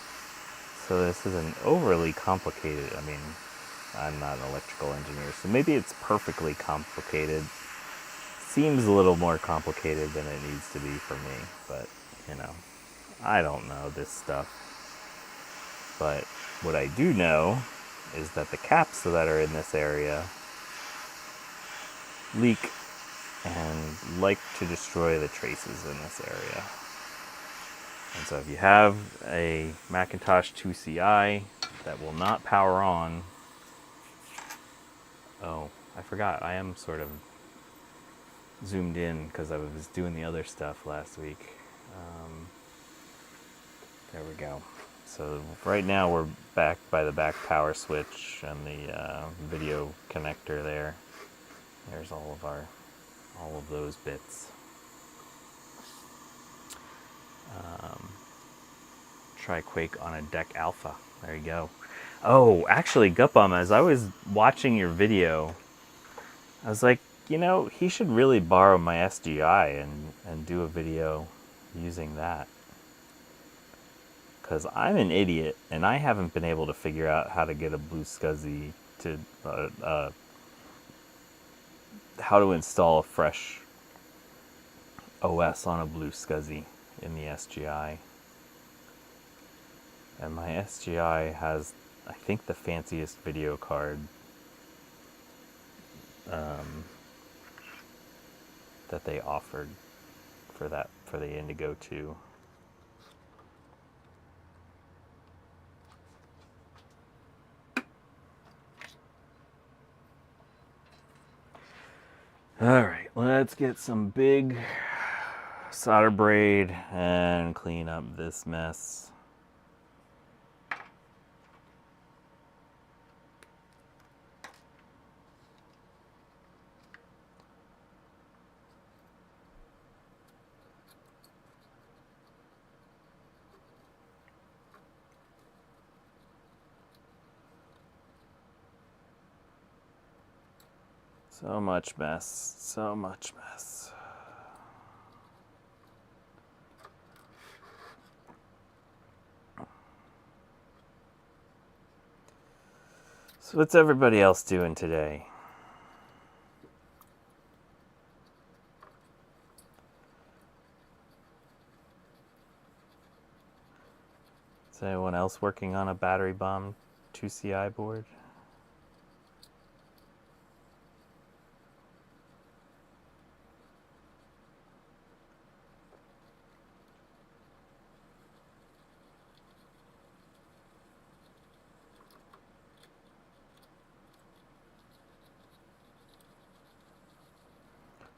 So this isn't overly complicated. I mean, I'm not an electrical engineer, so maybe it's perfectly complicated. Seems a little more complicated than it needs to be for me, but you know, I don't know this stuff. But what I do know is that the caps that are in this area leak and like to destroy the traces in this area. And so if you have a Macintosh IIci that will not power on, oh, I forgot, I am sort of zoomed in because I was doing the other stuff last week. There we go. So right now we're back by the back power switch and the video connector there. There's all of those bits. Try Quake on a Deck Alpha. There you go. Oh, actually, Gut Bomb, as I was watching your video, I was like, you know, he should really borrow my SGI and do a video using that. Because I'm an idiot, and I haven't been able to figure out how to get a Blue SCSI to, how to install a fresh OS on a Blue SCSI in the SGI. And my SGI has, I think, the fanciest video card that they offered for the Indigo 2. All right, let's get some big solder braid and clean up this mess. So much mess. So much mess. So what's everybody else doing today? Is anyone else working on a battery bomb 2CI board?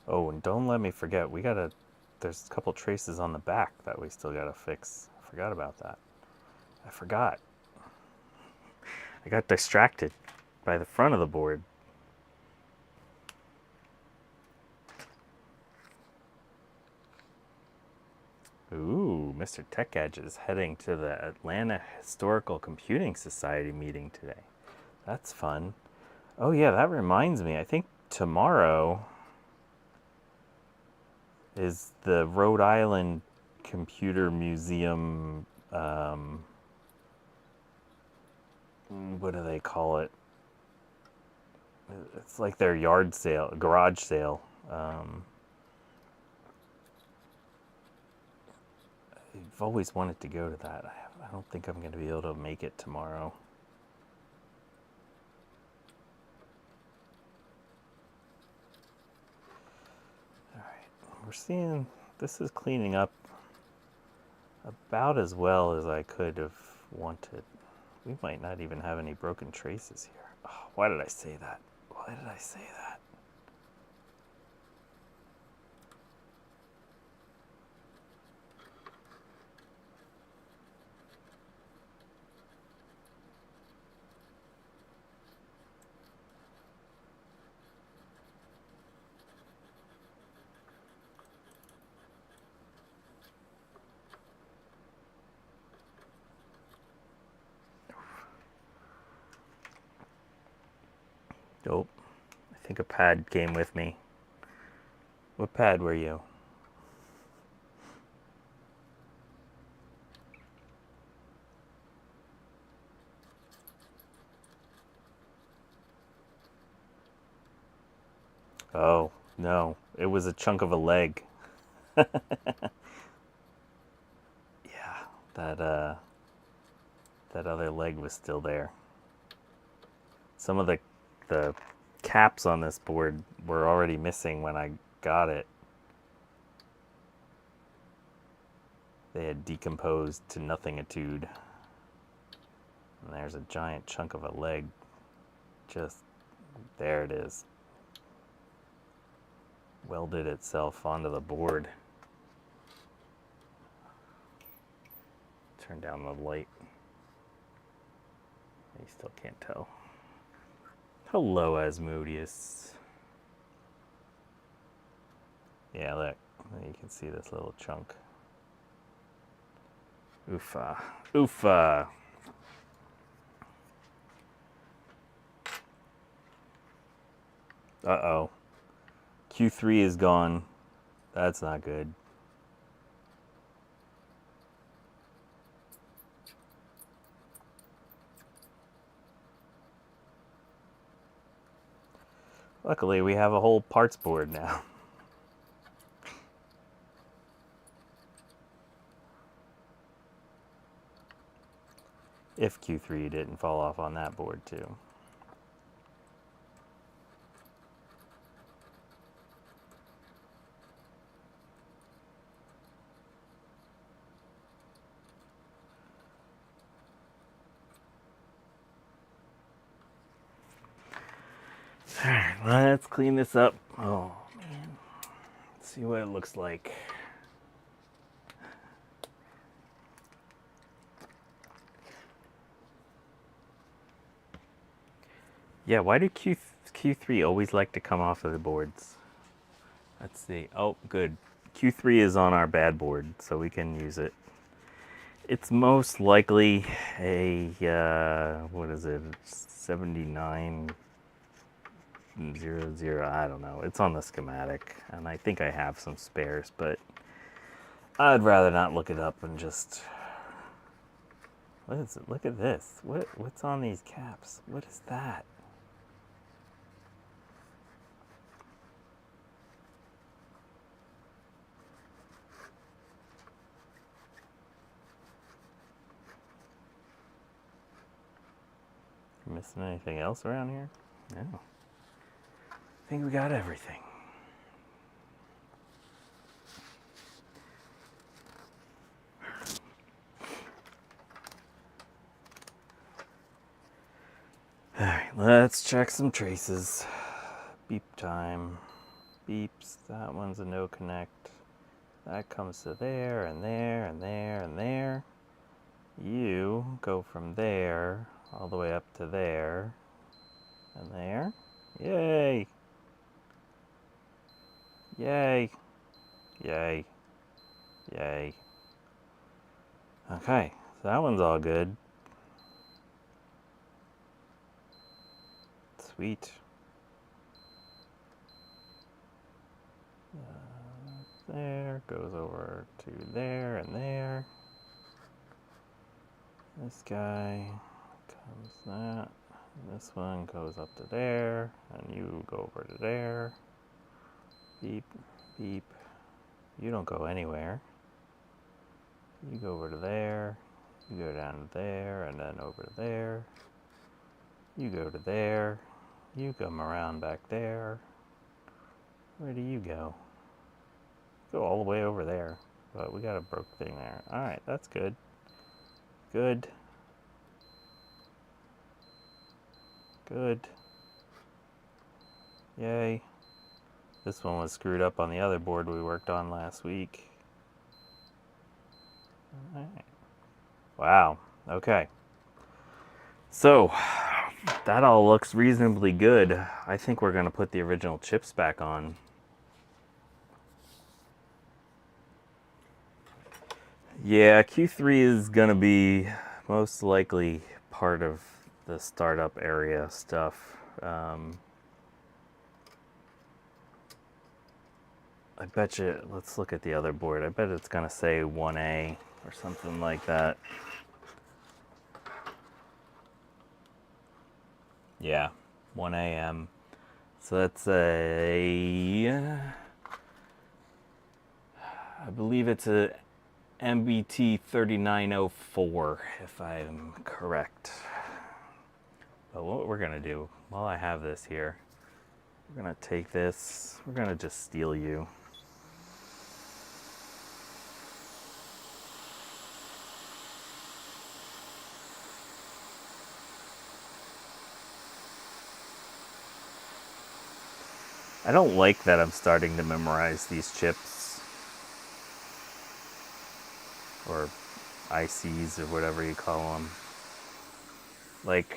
Oh, and don't let me forget, there's a couple traces on the back that we still gotta fix. I forgot about that. I forgot. I got distracted by the front of the board. Ooh, Mr. Tech Edge is heading to the Atlanta Historical Computing Society meeting today. That's fun. Oh yeah, that reminds me. I think tomorrow is the Rhode Island Computer Museum, what do they call it? It's like their yard sale, garage sale. I've always wanted to go to that. I don't think I'm going to be able to make it tomorrow. We're seeing this is cleaning up about as well as I could have wanted. We might not even have any broken traces here. Oh, why did I say that? Why did I say that? Nope. I think a pad came with me. What pad were you? Oh, no. It was a chunk of a leg. Yeah, that other leg was still there. Some of the caps on this board were already missing when I got it. They had decomposed to nothingitude. And there's a giant chunk of a leg. Just there it is. Welded itself onto the board. Turn down the light. You still can't tell. Hello, Asmodeus. Yeah, look. You can see this little chunk. Oofa. Oofa. Uh-oh. Q3 is gone. That's not good. Luckily, we have a whole parts board now. If Q3 didn't fall off on that board too. Alright, let's clean this up. Oh man. Let's see what it looks like. Yeah, why do Q3 always like to come off of the boards? Let's see. Oh, good. Q3 is on our bad board, so we can use it. It's most likely a, what is it? 79 000, I don't know. It's on the schematic, and I think I have some spares, but I'd rather not look it up and just... What is it? Look at this. What's on these caps? What is that? Missing anything else around here? No. I think we got everything. Alright, let's check some traces. Beep time. Beeps. That one's a no connect. That comes to there, and there, and there, and there. You go from there all the way up to there, and there. Yay! Yay! Yay! Yay! Okay, so that one's all good. Sweet. There, goes over to there and there. This guy comes that. And this one goes up to there, and you go over to there. Beep, beep. You don't go anywhere. You go over to there. You go down to there, and then over to there. You go to there. You come around back there. Where do you go? Go all the way over there. But we got a broke thing there. Alright, that's good. Good. Good. Yay. This one was screwed up on the other board we worked on last week. Alright. Wow. Okay. So, that all looks reasonably good. I think we're going to put the original chips back on. Yeah, Q3 is going to be most likely part of the startup area stuff. I bet you, let's look at the other board. I bet it's going to say 1A or something like that. Yeah, 1 a.m. So that's a, I believe it's a MBT 3904, if I'm correct. But what we're gonna do, while I have this here, we're gonna take this, we're gonna just steal you. I don't like that I'm starting to memorize these chips, or ICs, or whatever you call them. Like,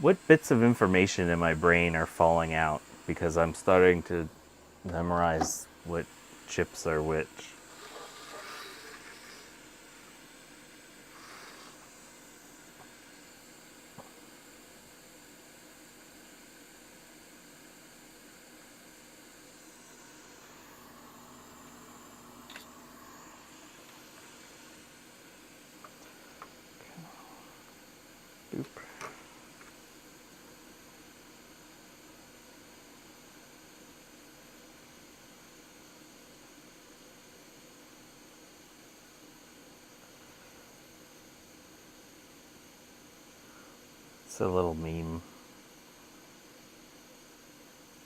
what bits of information in my brain are falling out because I'm starting to memorize what chips are which? Boop. It's a little meme.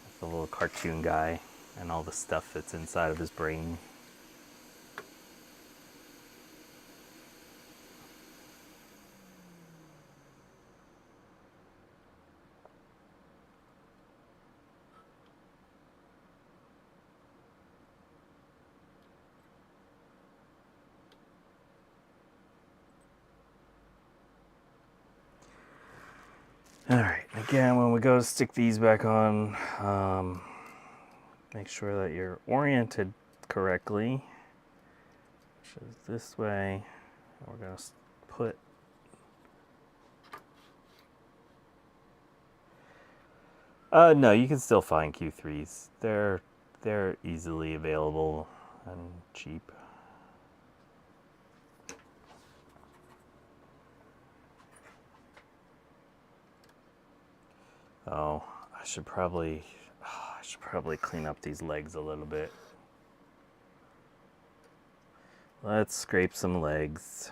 It's a little cartoon guy and all the stuff that's inside of his brain. Alright, again, when we go to stick these back on, make sure that you're oriented correctly, which is this way. We're going to put No, you can still find Q3s. They're easily available and cheap. Oh, I should probably clean up these legs a little bit. Let's scrape some legs.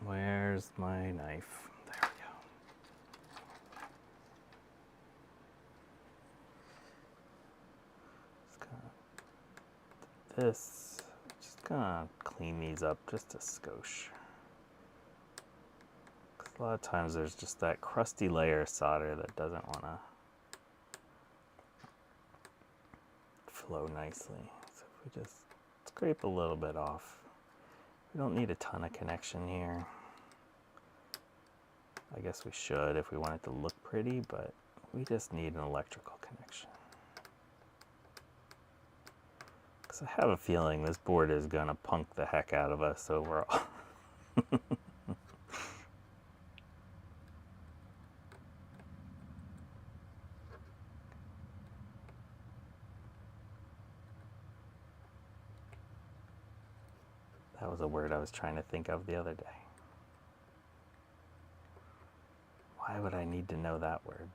Where's my knife? There we go. Just gonna clean these up just a skosh. Because a lot of times there's just that crusty layer of solder that doesn't want to flow nicely. So if we just scrape a little bit off, we don't need a ton of connection here. I guess we should if we want it to look pretty, but we just need an electrical connection. Because I have a feeling this board is going to punk the heck out of us overall. That was a word I was trying to think of the other day. Why would I need to know that word?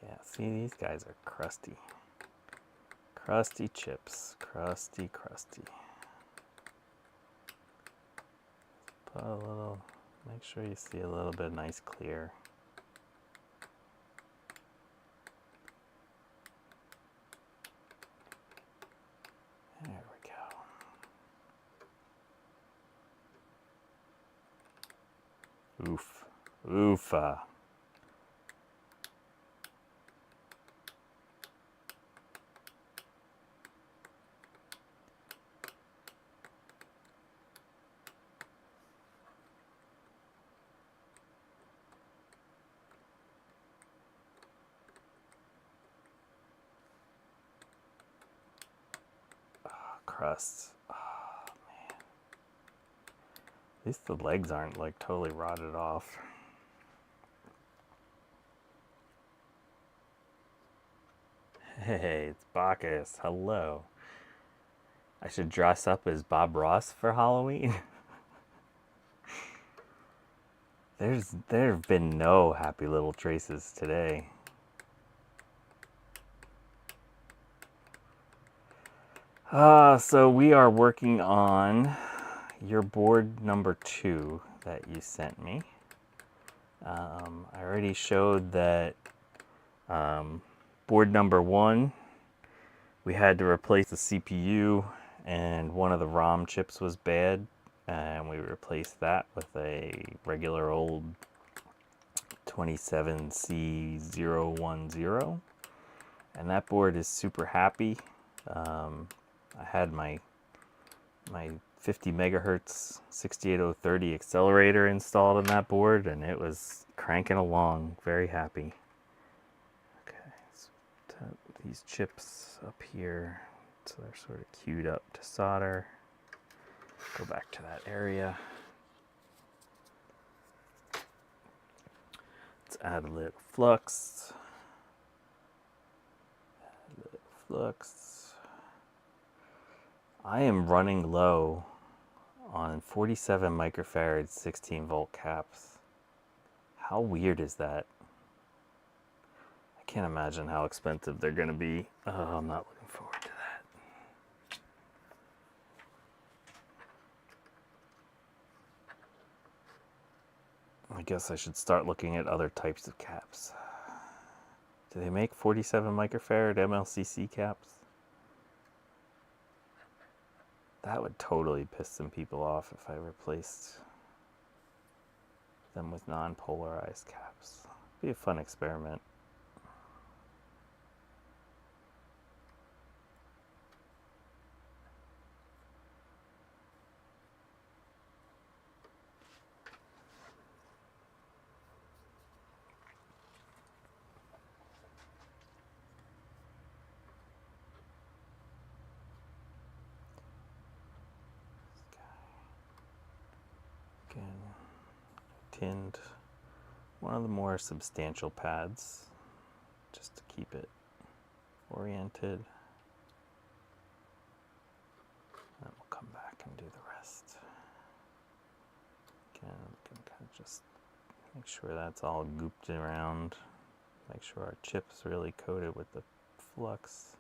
Yeah, see, these guys are crusty. Crusty chips. Crusty, crusty. Put a little, make sure you see a little bit nice clear. There we go. Oof. Oofa. Crust. Oh, man. At least the legs aren't like totally rotted off. Hey, it's Bakkus. Hello. I should dress up as Bob Ross for Halloween. There have been no happy little traces today. So we are working on your board number 2 that you sent me. I already showed that board number 1, we had to replace the CPU and one of the ROM chips was bad, and we replaced that with a regular old 27C010, and that board is super happy. I had my 50 megahertz 68030 accelerator installed in that board, and it was cranking along. Very happy. Okay, so put these chips up here so they're sort of queued up to solder. Go back to that area. Let's add a little flux. I am running low on 47 microfarad 16 volt caps. How weird is that? I can't imagine how expensive they're going to be. Oh, I'm not looking forward to that. I guess I should start looking at other types of caps. Do they make 47 microfarad MLCC caps? That would totally piss some people off if I replaced them with non-polarized caps. It'd be a fun experiment. tinned one of the more substantial pads just to keep it oriented. And we'll come back and do the rest. Again, we can kind of just make sure that's all gooped around. Make sure our chip's really coated with the flux.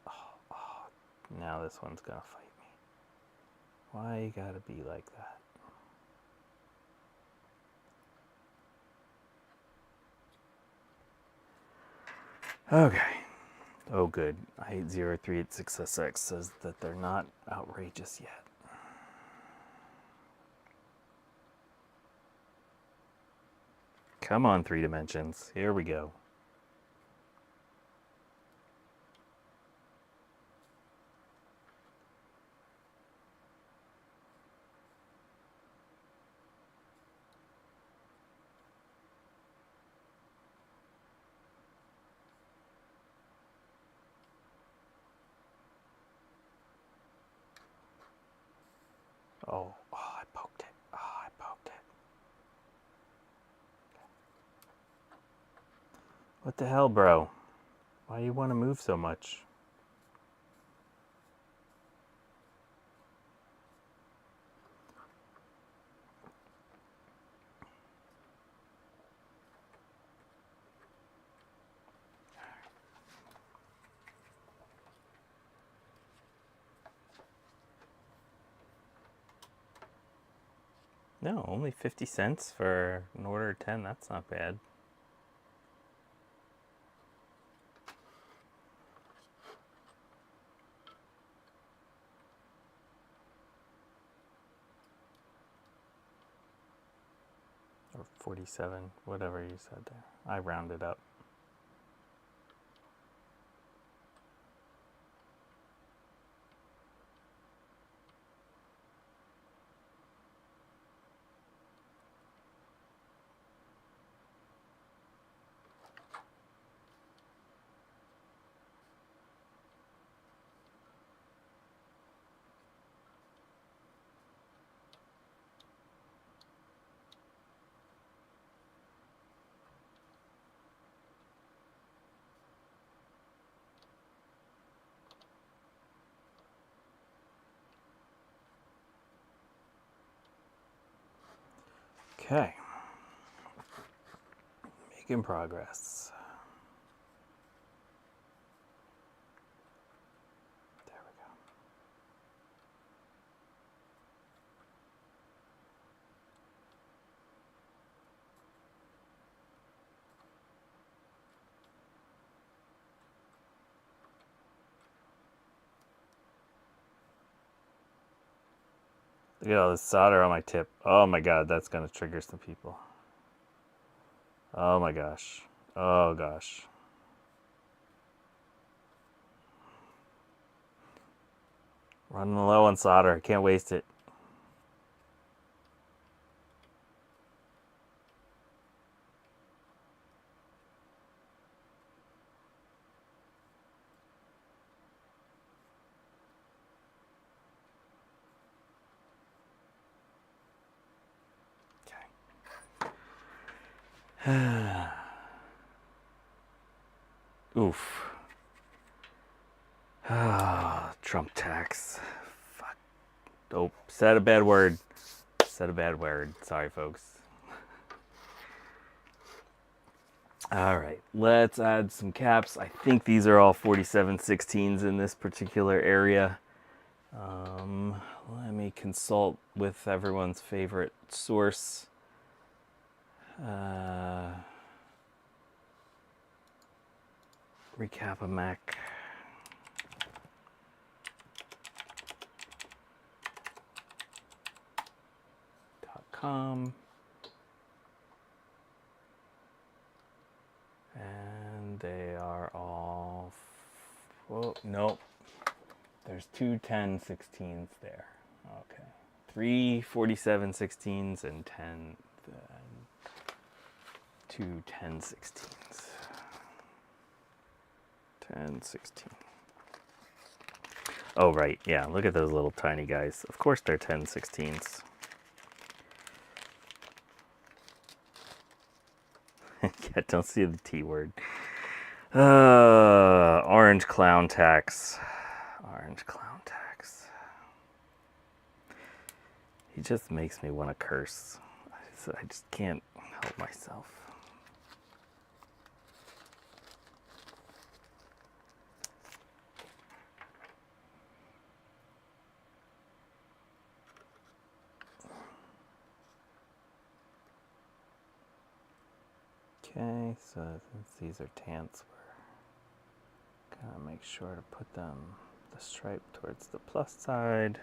Oh, now this one's gonna fight me. Why you gotta be like that? Okay. Oh, good. I-80386SX says that they're not outrageous yet. Come on, 3 dimensions. Here we go. Oh, I poked it. Oh, I poked it. What the hell, bro? Why do you want to move so much? No, only 50 cents for an order of 10. That's not bad. Or 47, whatever you said there. I rounded up. Okay. Making progress. There we go. Look at all this solder on my tip. Oh my god, that's gonna trigger some people. Oh my gosh. Oh gosh. Running low on solder. I can't waste it. Oof. Ah, Trump tax. Fuck. Oh, said a bad word. Said a bad word. Sorry, folks. All right, let's add some caps. I think these are all 4716s in this particular area. Let me consult with everyone's favorite source. Recap a Mac.com. And they are all, oh, nope. There's two 1016s there. Okay. 3 4716s and 2 1016s. 1016. Oh, right. Yeah, look at those little tiny guys. Of course they're 1016s. Yeah, don't see the T word. Orange clown tax. Orange clown tax. He just makes me want to curse. I just can't help myself. Okay, so since these are tants, we're gonna make sure to put them the stripe towards the plus side.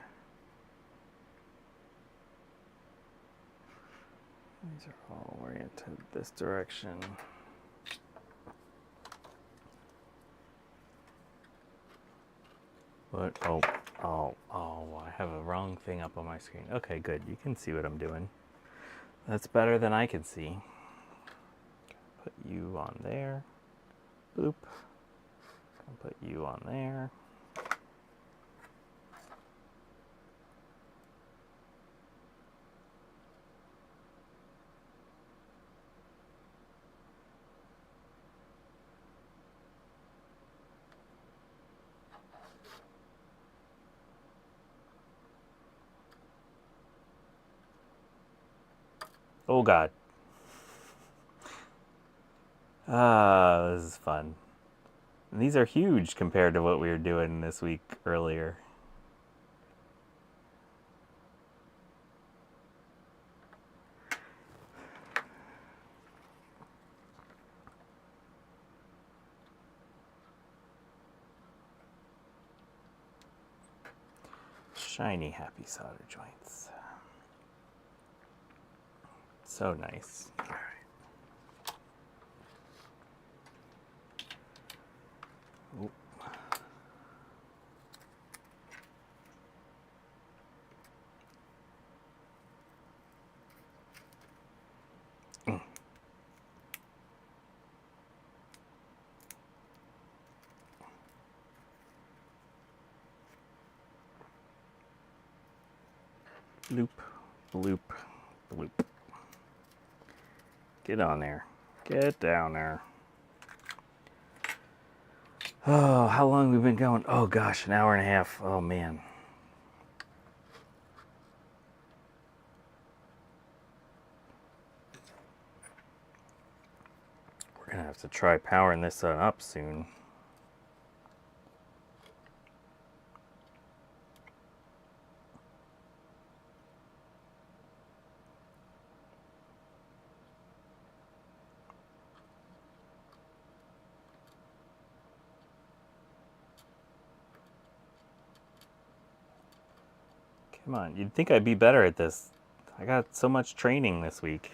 These are all oriented this direction. What? Oh, I have a wrong thing up on my screen. Okay, good. You can see what I'm doing. That's better than I can see. Put you on there. Boop. Put you on there. Oh God. This is fun. And these are huge compared to what we were doing this week earlier. Shiny, happy solder joints. So nice. All right. Oop. Bloop, bloop, bloop. Get on there. Get down there. Oh, how long have we been going? Oh gosh, an hour and a half. Oh man. We're gonna have to try powering this up soon. Come on, you'd think I'd be better at this. I got so much training this week.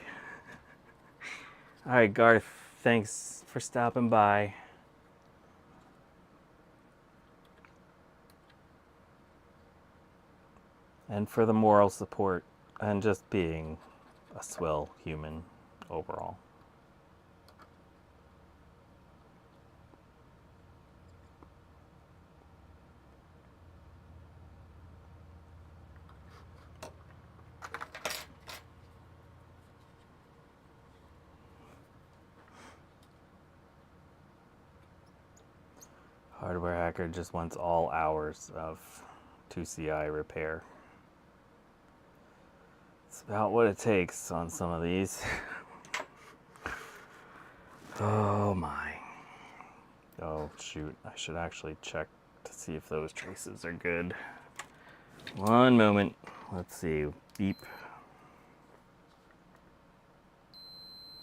All right, Garth, thanks for stopping by. And for the moral support and just being a swell human overall. Hardware hacker just wants all hours of 2CI repair. It's about what it takes on some of these. Oh my. Oh shoot, I should actually check to see if those traces are good. One moment. Let's see. Beep.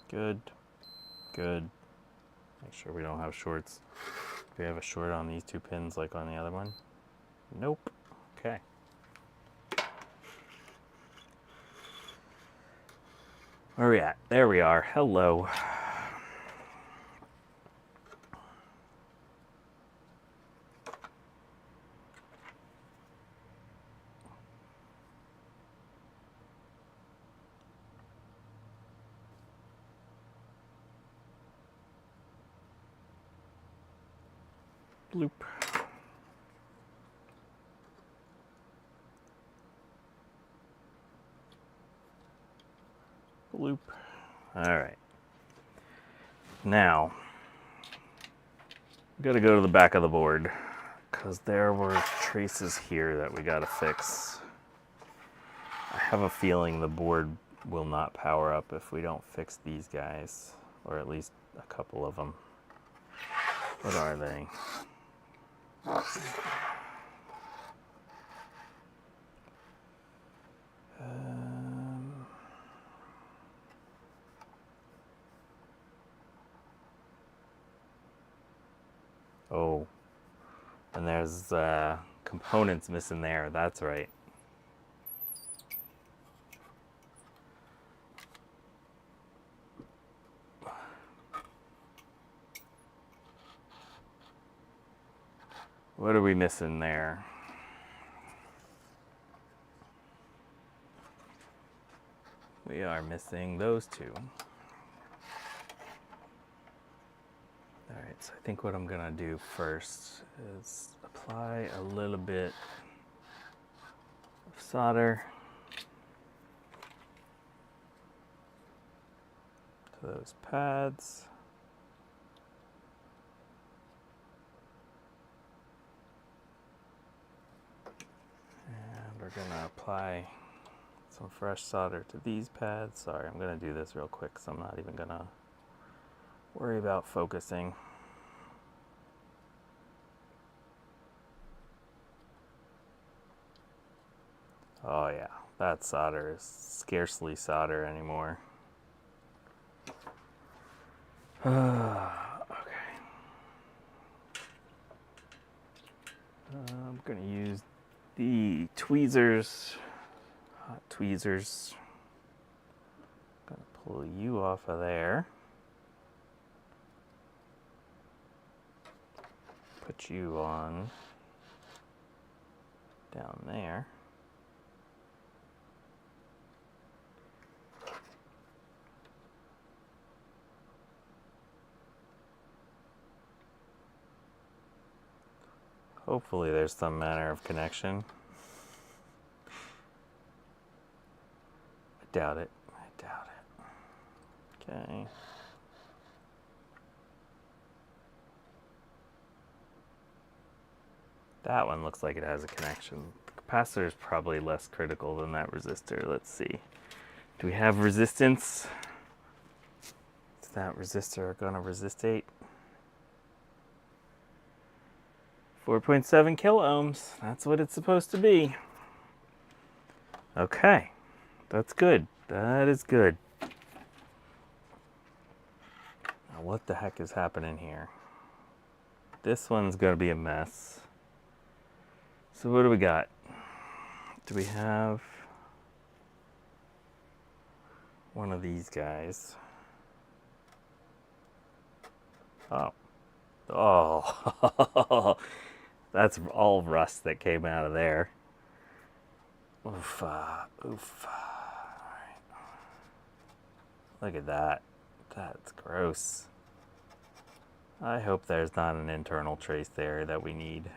Good. Good. Make sure we don't have shorts. Do we have a short on these two pins like on the other one? Nope. Okay. Where are we at? There we are. Hello. Bloop. Bloop. All right. Now, we gotta go to the back of the board because there were traces here that we gotta fix. I have a feeling the board will not power up if we don't fix these guys, or at least a couple of them. What are they? Oh, and there's components missing there. That's right. What are we missing there? We are missing those two. Alright, so I think what I'm gonna do first is apply a little bit of solder to those pads. And we're gonna apply some fresh solder to these pads. Sorry, I'm gonna do this real quick, so I'm not even gonna worry about focusing. Oh yeah, that solder is scarcely solder anymore. Okay. I'm gonna use the tweezers, hot tweezers. I'm gonna pull you off of there. Put you on down there. Hopefully there's some manner of connection. I doubt it. I doubt it. Okay. That one looks like it has a connection. The capacitor is probably less critical than that resistor. Let's see. Do we have resistance? Is that resistor going to resistate? 4.7 kilo ohms. That's what it's supposed to be. Okay. That's good. That is good. Now what the heck is happening here? This one's going to be a mess. So what do we got? Do we have one of these guys? Oh. Oh. That's all rust that came out of there. Oof. Oof. All right. Look at that. That's gross. I hope there's not an internal trace there that we need.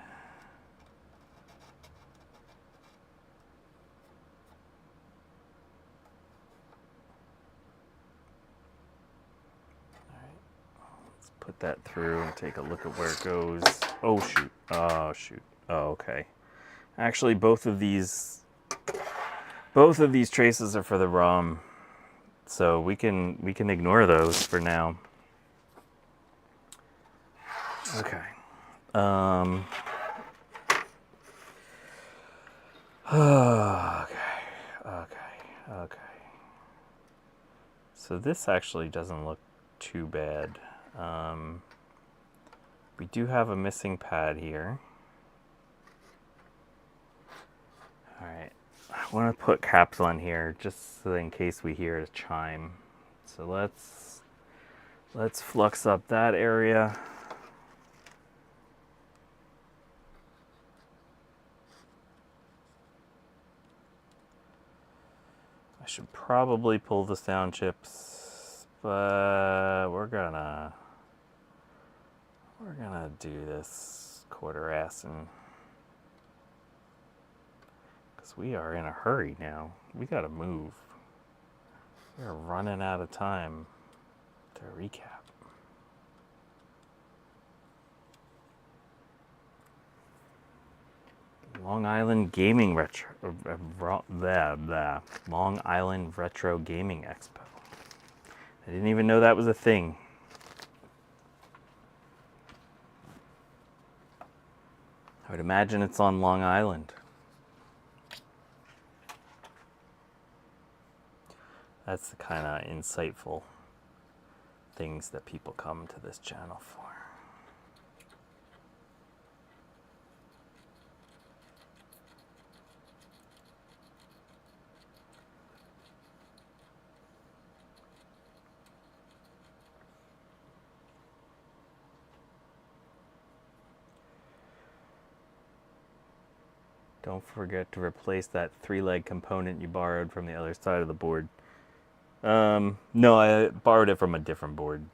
Put that through and take a look at where it goes. Oh shoot. Oh shoot. Oh, okay. Actually, both of these traces are for the ROM, so we can ignore those for now. Okay. Okay. So this actually doesn't look too bad. We do have a missing pad here. Alright, I want to put caps on here just so in case we hear a chime. So let's flux up that area. I should probably pull the sound chips, but we're gonna do this quarter assing because we are in a hurry now. We gotta move. We're running out of time to recap. Long Island Gaming Retro, the Long Island Retro Gaming Expo. I didn't even know that was a thing. I would imagine it's on Long Island. That's the kind of insightful things that people come to this channel for. Don't forget to replace that 3-leg component you borrowed from the other side of the board. No, I borrowed it from a different board.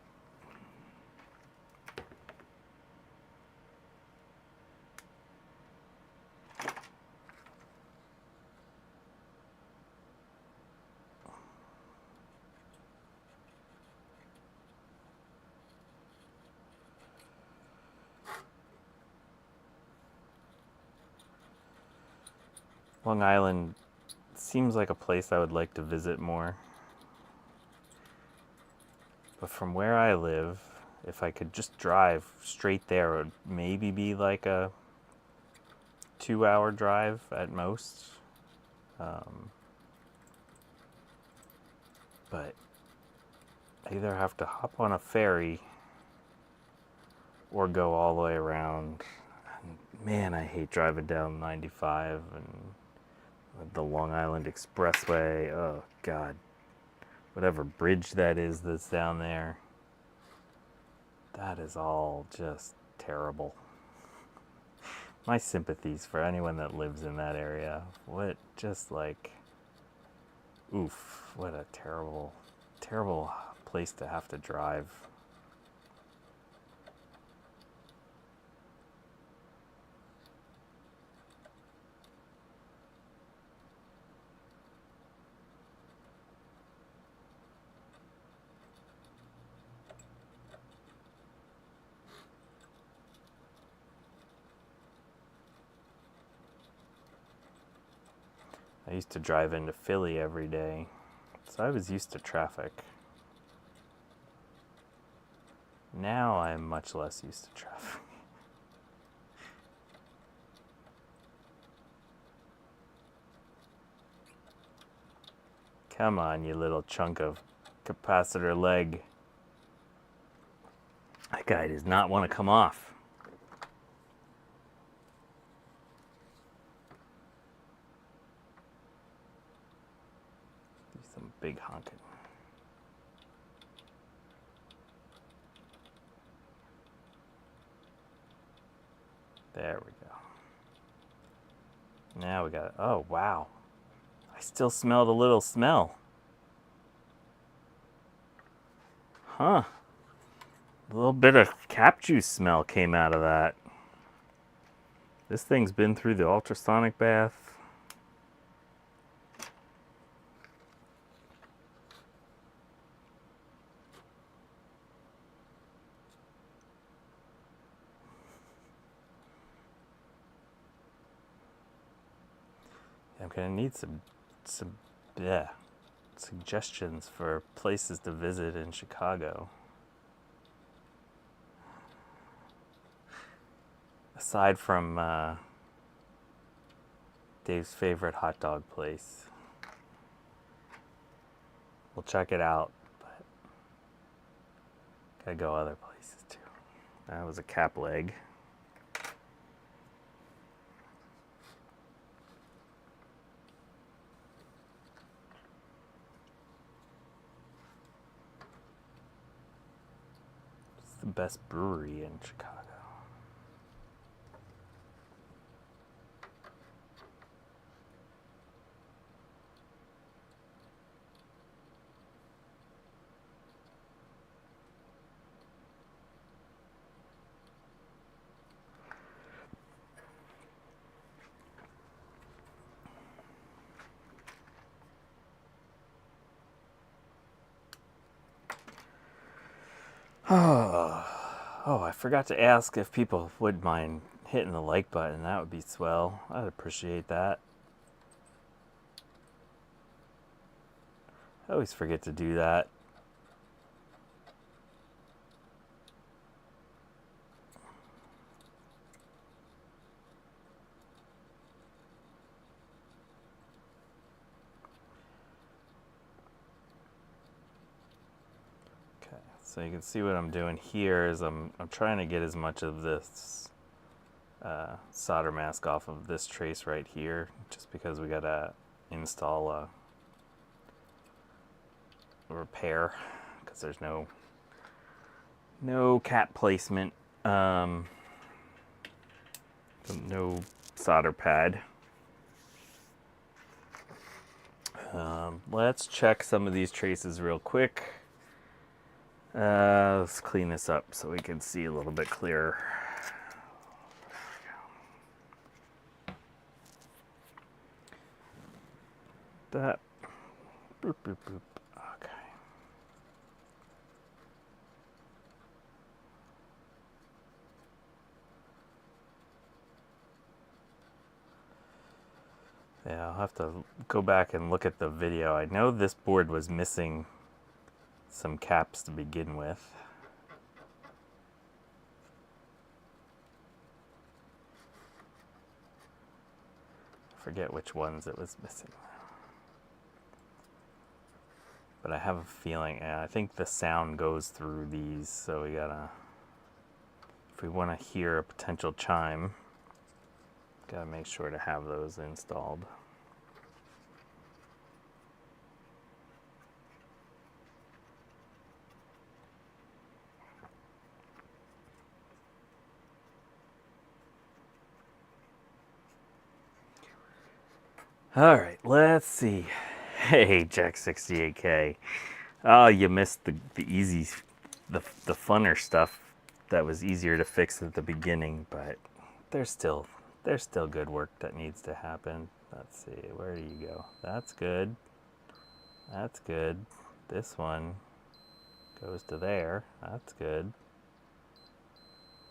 Long Island seems like a place I would like to visit more. But from where I live, if I could just drive straight there, it would maybe be like a 2-hour drive at most. But I either have to hop on a ferry or go all the way around. And man, I hate driving down 95 and the Long Island Expressway. Oh, God. Whatever bridge that is that's down there. That is all just terrible. My sympathies for anyone that lives in that area. What, just like, oof, what a terrible, terrible place to have to drive. I used to drive into Philly every day, so I was used to traffic. Now I'm much less used to traffic. Come on, you little chunk of capacitor leg. That guy does not want to come off. Do some big honking. There we go. Now we got it. Oh, wow. I still smelled a little smell. Huh. A little bit of cap juice smell came out of that. This thing's been through the ultrasonic bath. I'm gonna need some suggestions for places to visit in Chicago. Aside from Dave's favorite hot dog place. We'll check it out, but gotta go other places too. That was a cap leg. It's the best brewery in Chicago. Oh, I forgot to ask if people would mind hitting the like button. That would be swell. I'd appreciate that. I always forget to do that. Okay, so you can see what I'm doing here is I'm trying to get as much of this solder mask off of this trace right here, just because we gotta install a repair because there's no cap placement, no solder pad. Let's check some of these traces real quick. Let's clean this up so we can see a little bit clearer. That. Boop, boop, boop. Okay. Yeah, I'll have to go back and look at the video. I know this board was missing some caps to begin with. I forget which ones it was missing. But I have a feeling, I think the sound goes through these, so we gotta, if we want to hear a potential chime, gotta make sure to have those installed. All right, let's see. Hey, Jack 68K. Oh, you missed the easy, the funner stuff that was easier to fix at the beginning, but there's still good work that needs to happen. Let's see, where do you go? That's good. That's good. This one goes to there. That's good.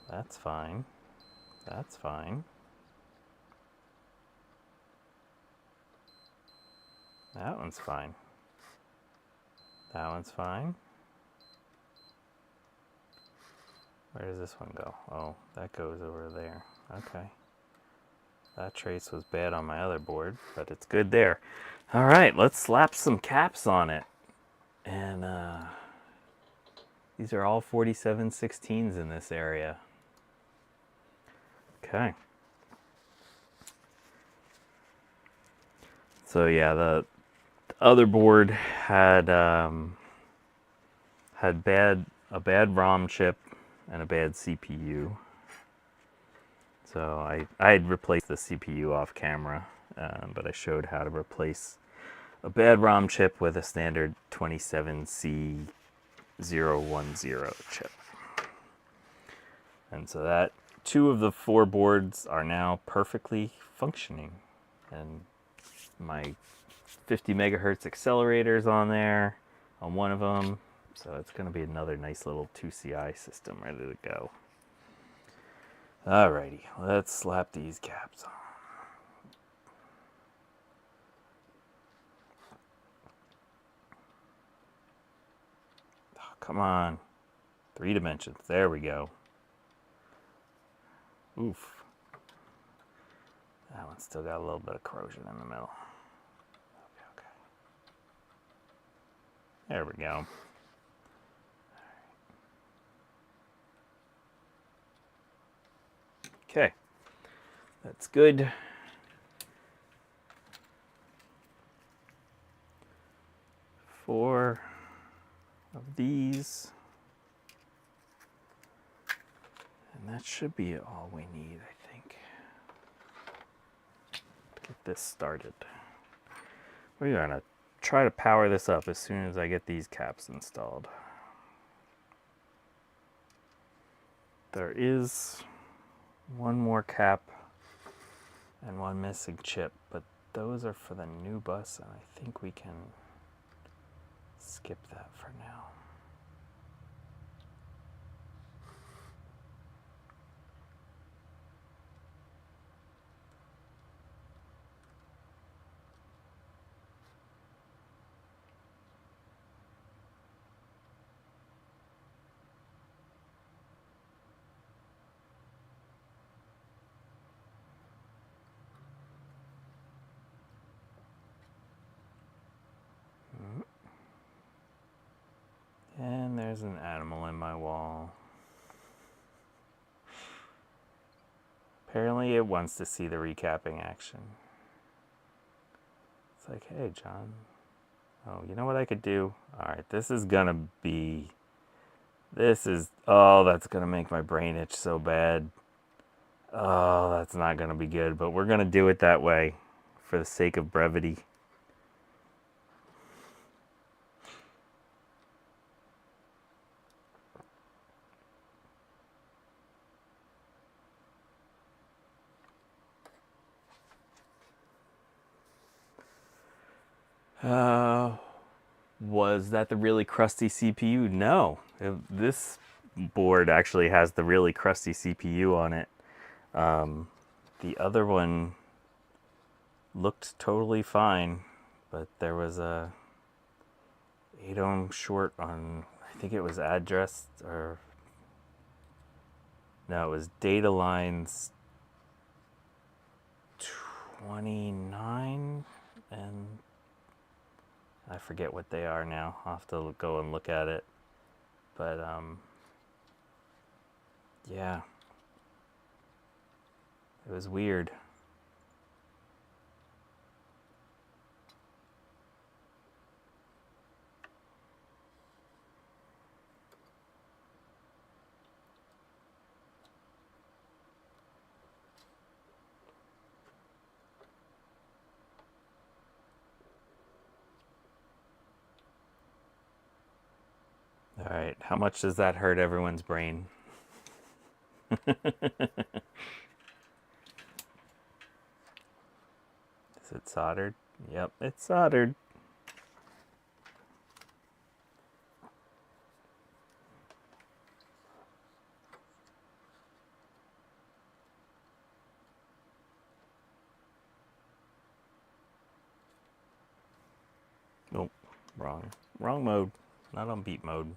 That's fine. That's fine. That one's fine. That one's fine. Where does this one go? Oh, that goes over there. Okay. That trace was bad on my other board, but it's good there. All right, let's slap some caps on it. And these are all 4716s in this area. Okay. So yeah, the other board had a bad ROM chip and a bad CPU. So I had replaced the CPU off camera, but I showed how to replace a bad ROM chip with a standard 27C010 chip. And so that 2 of the 4 boards are now perfectly functioning, and my 50 megahertz accelerators on there on one of them, so it's going to be another nice little 2CI system ready to go. Alrighty, let's slap these caps on. Oh, come on, 3 dimensions, there we go. Oof. That one's still got a little bit of corrosion in the middle. Okay. There we go. Okay, that's good. Four of these. And that should be all we need, I think, to get this started. We're gonna try to power this up as soon as I get these caps installed. There is one more cap and one missing chip, but those are for the new bus, and I think we can skip that for now. There's an animal in my wall. Apparently it wants to see the recapping action. It's like, hey, John. Oh, you know what I could do? Alright, this is gonna be... Oh, that's gonna make my brain itch so bad. Oh, that's not gonna be good, but we're gonna do it that way for the sake of brevity. Was that the really crusty CPU? No. This board actually has the really crusty CPU on it. The other one looked totally fine, but there was a 8 ohm short on, I think it was address, or no, it was data lines 29 and I forget what they are now. I'll have to go and look at it. But yeah, it was weird. All right, how much does that hurt everyone's brain? Is it soldered? Yep, it's soldered. Nope, wrong mode. Not on beep mode.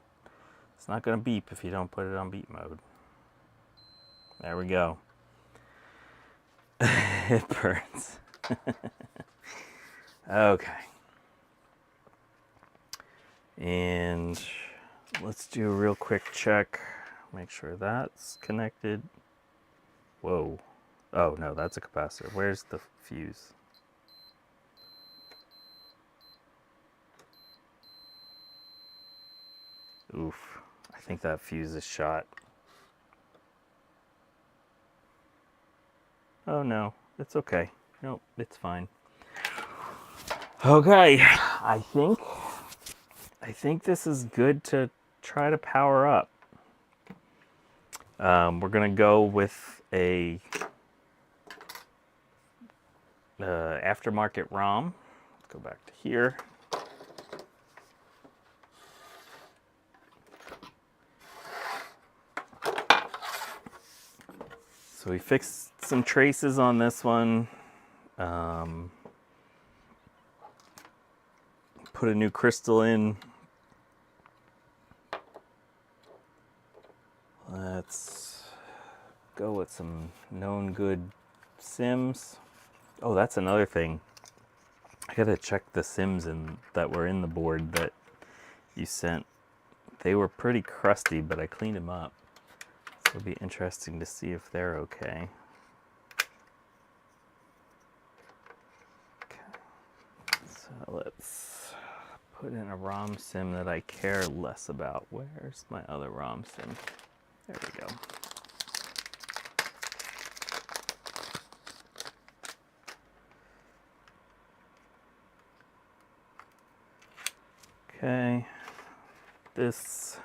It's not gonna beep if you don't put it on beep mode. There we go. It burns. Okay. And let's do a real quick check. Make sure that's connected. Whoa. Oh no, that's a capacitor. Where's the fuse? Oof. I think that fuse is shot. Oh no, it's okay. Nope, it's fine. Okay, I think this is good to try to power up. We're gonna go with a aftermarket ROM. Let's go back to here. So we fixed some traces on this one. Put a new crystal in. Let's go with some known good sims. Oh, that's another thing. I gotta check the sims that were in the board that you sent. They were pretty crusty, but I cleaned them up. So it'll be interesting to see if they're okay. So let's put in a ROM sim that I care less about. Where's my other ROM sim? There we go. Okay, this,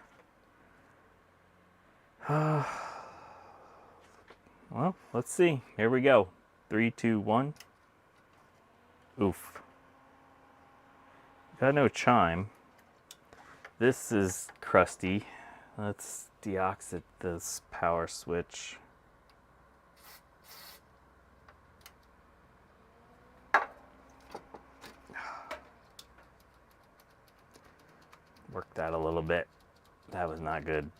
well, let's see. Here we go. 3, 2, 1. Oof. Got no chime. This is crusty. Let's deoxit this power switch. Work that a little bit. That was not good.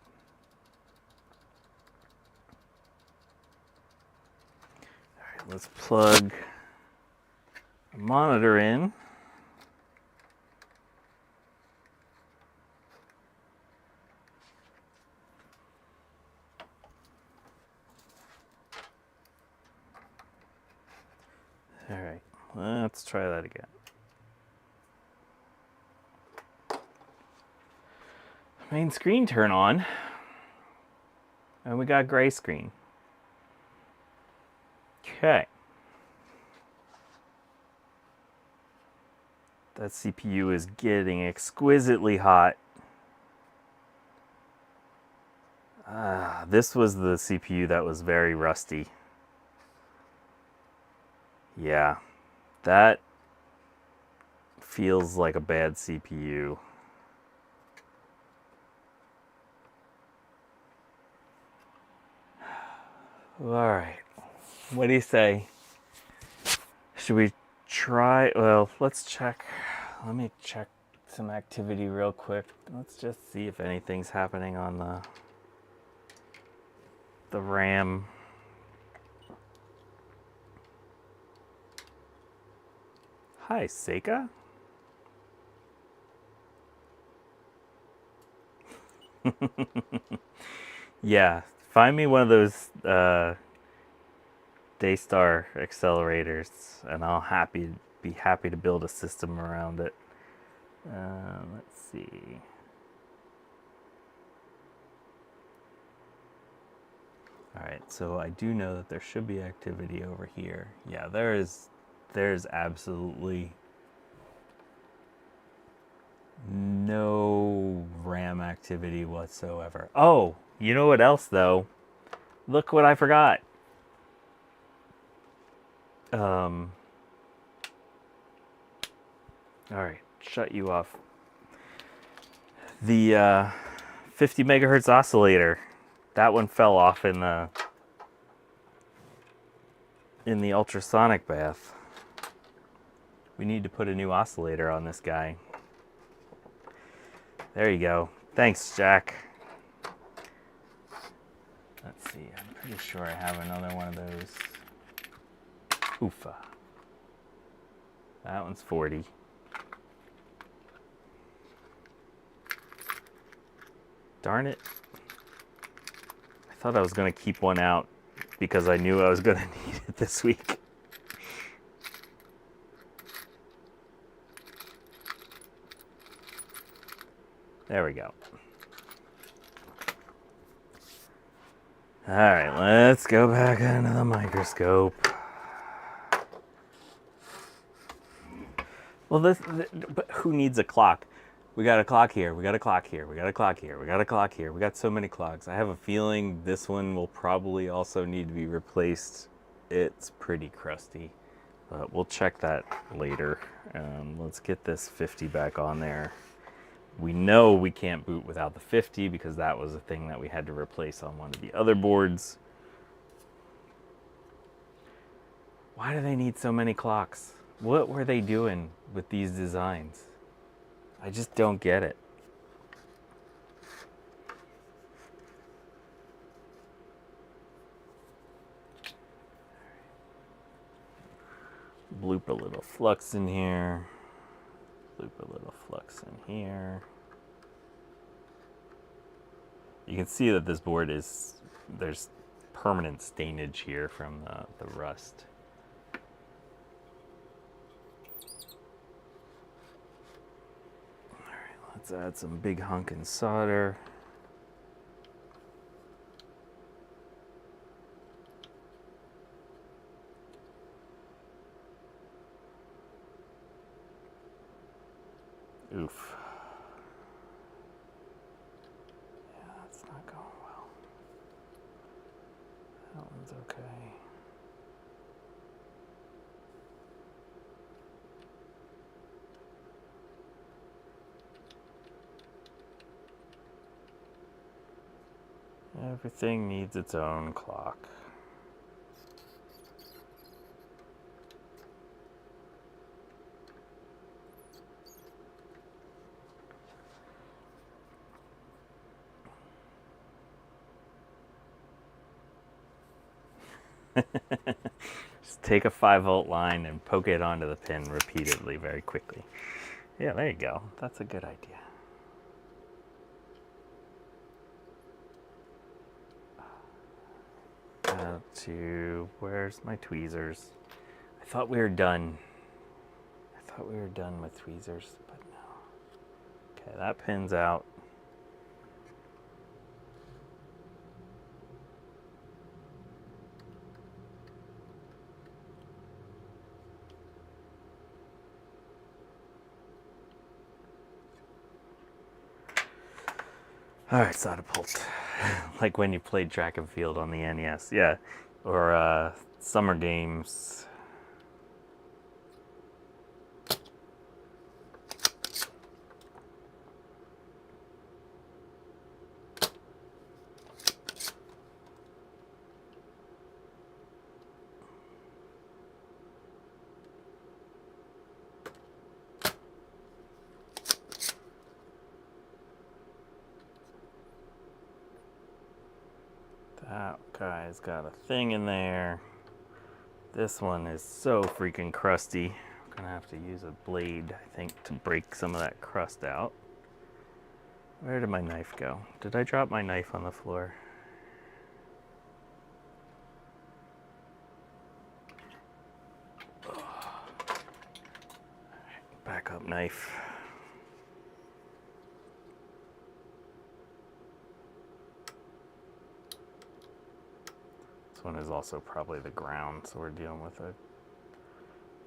All right, let's plug a monitor in. All right, let's try that again. Main screen turn on, and we got gray screen. Okay. That CPU is getting exquisitely hot. This was the CPU that was very rusty. Yeah, that feels like a bad CPU. All right, what do you say? Should we try? Well, let's check. Let me check some activity real quick. Let's just see if anything's happening on the RAM. Hi, Seika. Yeah, find me one of those Daystar accelerators, and I'll be happy to build a system around it. Let's see. All right, so I do know that there should be activity over here. Yeah, there's absolutely no RAM activity whatsoever. Oh, you know what else though? Look what I forgot. All right, shut you off. The 50 megahertz oscillator, that one fell off in the ultrasonic bath. We need to put a new oscillator on this guy. There you go. Thanks, Jack. Let's see, I'm pretty sure I have another one of those. Oofa. That one's 40. Darn it. I thought I was going to keep one out because I knew I was going to need it this week. There we go. All right, let's go back into the microscope. Well, but who needs a clock? We got a clock here, we got a clock here, we got a clock here, we got a clock here. We got so many clocks. I have a feeling this one will probably also need to be replaced. It's pretty crusty, but we'll check that later. Let's get this 50 back on there. We know we can't boot without the 50 because that was a thing that we had to replace on one of the other boards. Why do they need so many clocks? What were they doing with these designs? I just don't get it. Bloop a little flux in here. Loop a little flux in here. You can see that this board there's permanent stainage here from the rust. All right, let's add some big hunkin' solder. Oof. Yeah, that's not going well. That one's okay. Everything needs its own clock. Just take a 5-volt line and poke it onto the pin repeatedly, very quickly. Yeah, there you go. That's a good idea. Where's my tweezers? I thought we were done. I thought we were done with tweezers, but no. Okay, that pin's out. Alright, Soda-Pult. Like when you played track and field on the NES. Yeah. Or summer games. That guy's got a thing in there. This one is so freaking crusty. I'm gonna have to use a blade, I think, to break some of that crust out. Where did my knife go? Did I drop my knife on the floor? Alright, backup knife. This one is also probably the ground, so we're dealing with a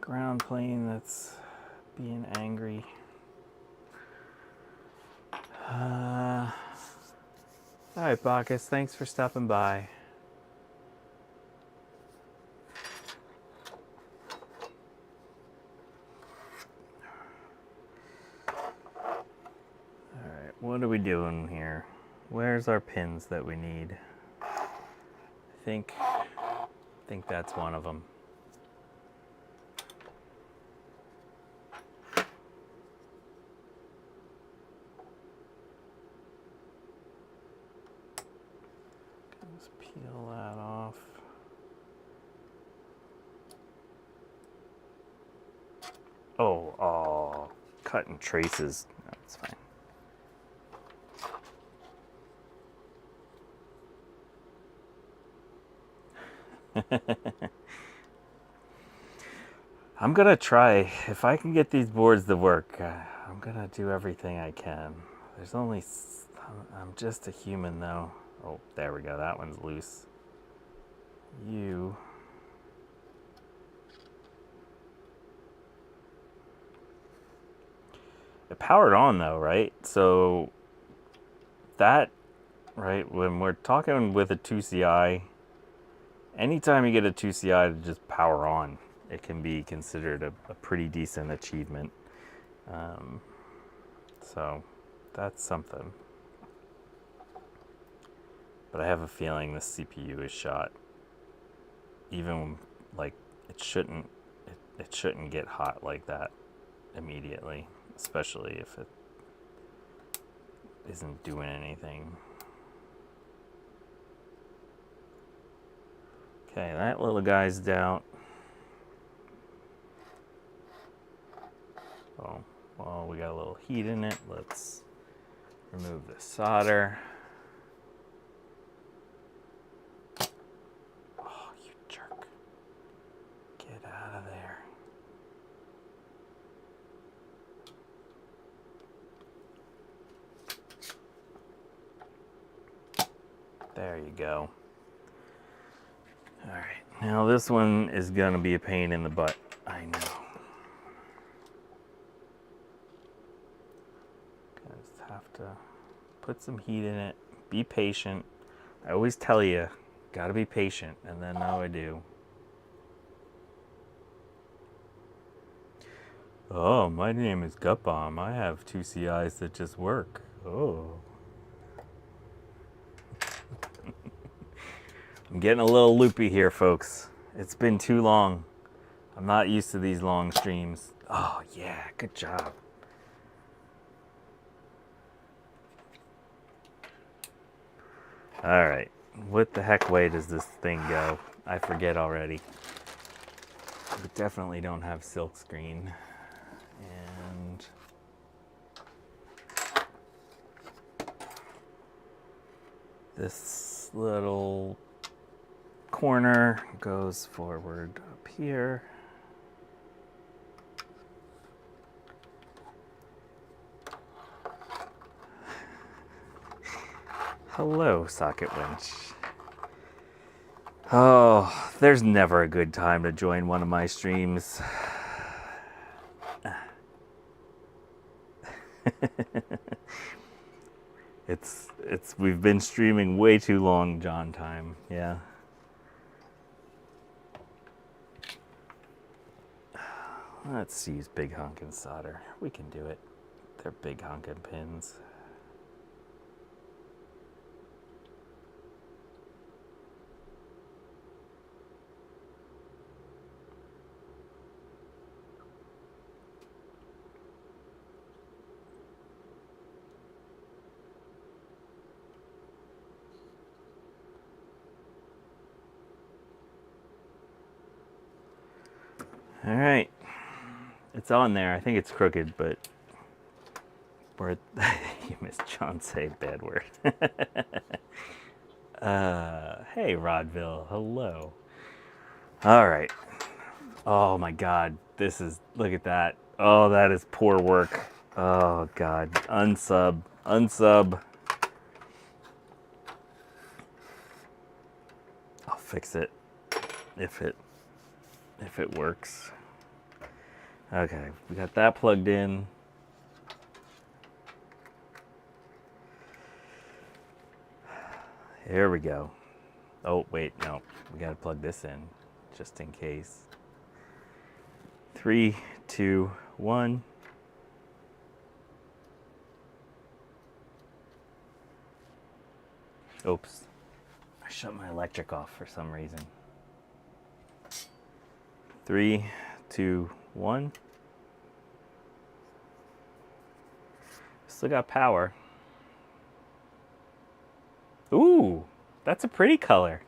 ground plane that's being angry. Alright, Bakkus, thanks for stopping by. Alright, what are we doing here? Where's our pins that we need? I think that's one of them. Just peel that off. Oh, cutting traces. That's fine. I'm gonna try. If I can get these boards to work, I'm gonna do everything I can. There's only... I'm just a human, though. Oh, there we go. That one's loose. You... It powered on, though, right? So... That... Right? When we're talking with a 2CI... Anytime you get a 2CI to just power on, it can be considered a pretty decent achievement. So that's something. But I have a feeling the CPU is shot. Even like it shouldn't get hot like that immediately, especially if it isn't doing anything. Okay, that little guy's out. Oh, well, we got a little heat in it. Let's remove the solder. Oh, you jerk. Get out of there. There you go. All right, now this one is gonna be a pain in the butt. I know. Just have to put some heat in it. Be patient. I always tell you, gotta be patient, and then now I do. Oh, my name is Gutbomb. I have 2CIs that just work. Oh. I'm getting a little loopy here, folks. It's been too long. I'm not used to these long streams. Oh, yeah, good job. All right, what the heck way does this thing go? I forget already. We definitely don't have silk screen. And this little corner goes forward up here. hello, socket winch. Oh, there's never a good time to join one of my streams. We've been streaming way too long, John time, yeah. Let's use big honkin' solder. We can do it. They're big honkin' pins. All right, it's on there. I think it's crooked, but you missed John say bad word. Hey, Rodville, hello. All right. Oh my God, look at that. Oh, that is poor work. Oh God, unsub. I'll fix it if it works. Okay, we got that plugged in. Here we go. Oh, wait, no. We gotta plug this in, just in case. 3, 2, 1. Oops. I shut my electric off for some reason. 3, 2, 1. Still got power. Ooh, that's a pretty color.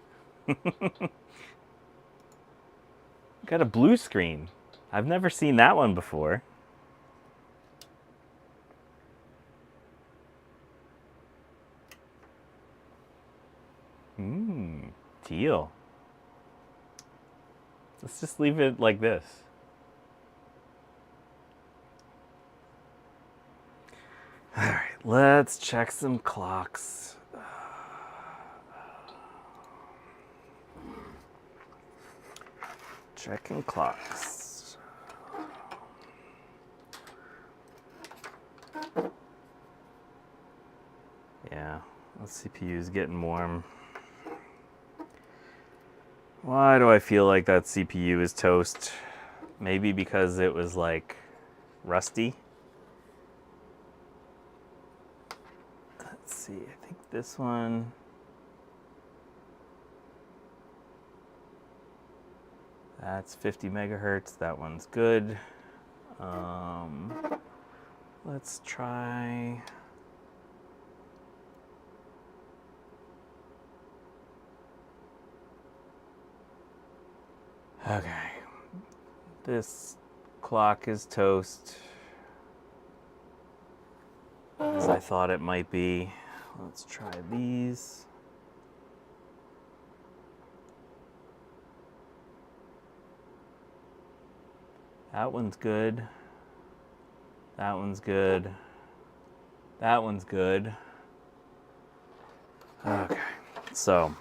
Got a blue screen. I've never seen that one before. Teal. Let's just leave it like this. All right, let's check some clocks. Checking clocks. Yeah, the CPU is getting warm. Why do I feel like that CPU is toast? Maybe because it was like rusty. Let's see, I think this one. That's 50 megahertz, that one's good. Let's try. Okay, this clock is toast, as I thought it might be. Let's try these. That one's good. That one's good. That one's good. Okay, so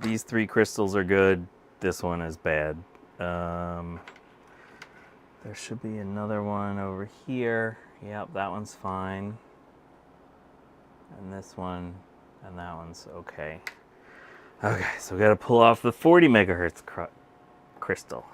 these 3 crystals are good. This one is bad. There should be another one over here. Yep, that one's fine. And this one, and that one's okay. Okay, so we gotta pull off the 40 megahertz crystal.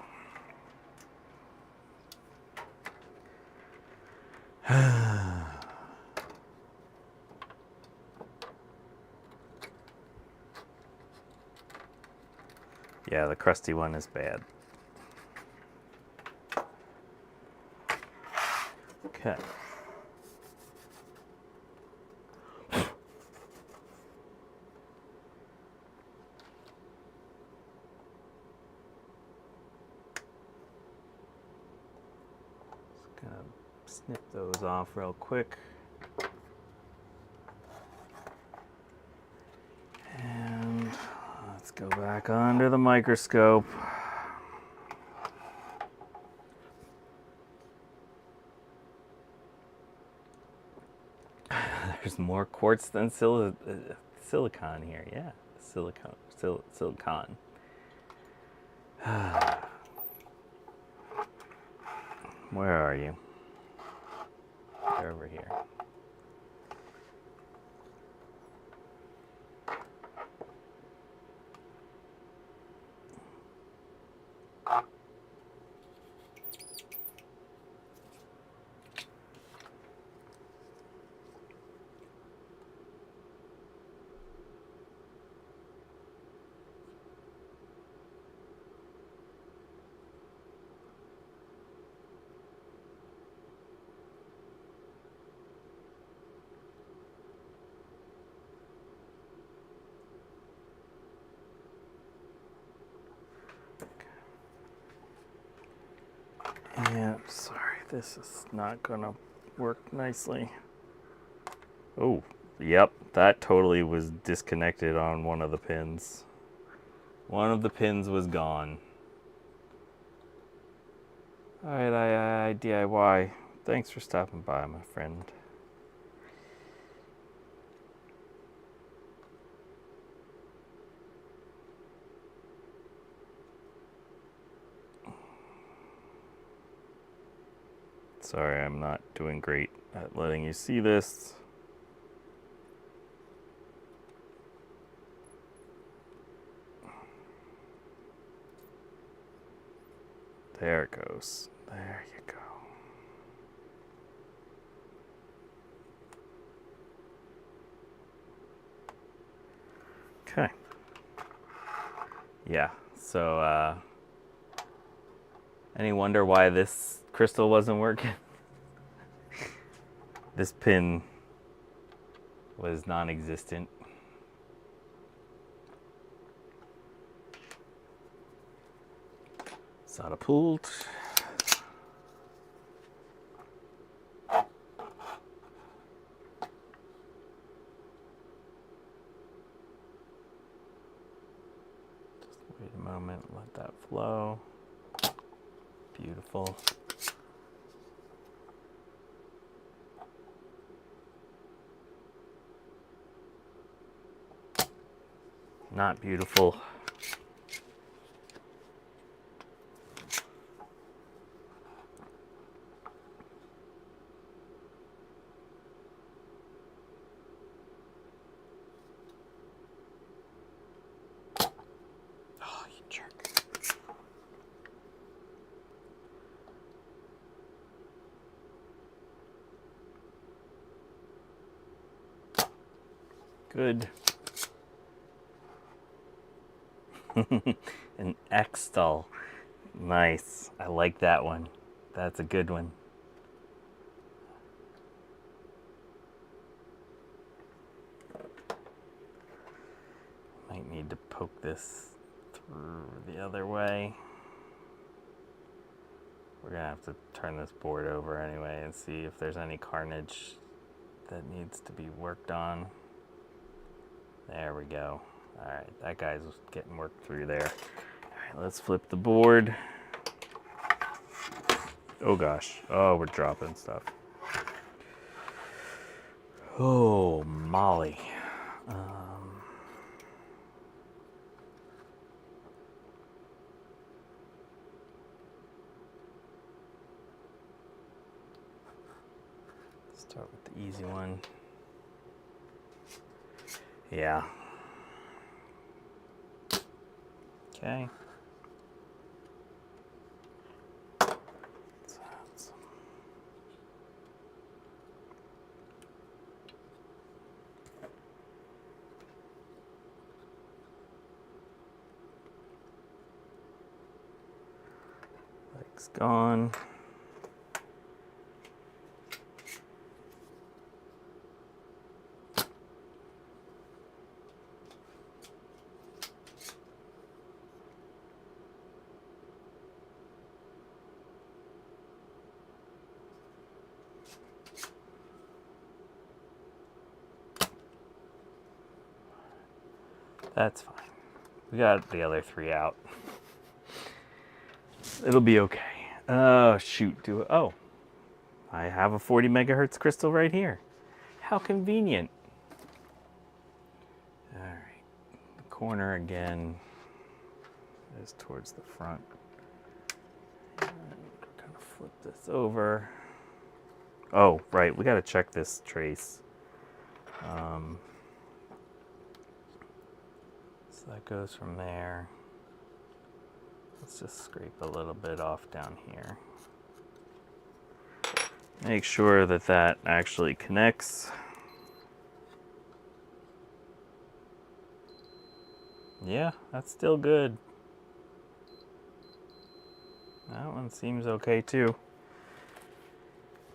Yeah, the crusty one is bad. Okay. Just gonna snip those off real quick. And let's go back under the microscope. There's more quartz than silicon here. Yeah, silicon. Where are you? They're over here. Yeah, sorry, this is not gonna work nicely. Oh, yep, that totally was disconnected on one of the pins. One of the pins was gone. Alright, DIY. Thanks for stopping by, my friend. Sorry, I'm not doing great at letting you see this. There it goes. There you go. Okay. Yeah, so any wonder why this crystal wasn't working? This pin was non-existent. Solder pulled. Just wait a moment, let that flow. Beautiful. Not beautiful. Oh, you jerk. Good. An X-stall. Nice. I like that one. That's a good one. Might need to poke this through the other way. We're gonna have to turn this board over anyway and see if there's any carnage that needs to be worked on. There we go. All right, that guy's getting worked through there. All right, let's flip the board. Oh gosh, oh, we're dropping stuff. Oh, Molly. Start with the easy one. Yeah. Okay. Leg's gone. That's fine. We got the other three out. It'll be okay. Oh, shoot. Oh, I have a 40 megahertz crystal right here. How convenient. All right, the corner again is towards the front. And kind of flip this over. Oh, right, we got to check this trace. So that goes from there. Let's just scrape a little bit off down here. Make sure that that actually connects. Yeah, that's still good. That one seems okay too.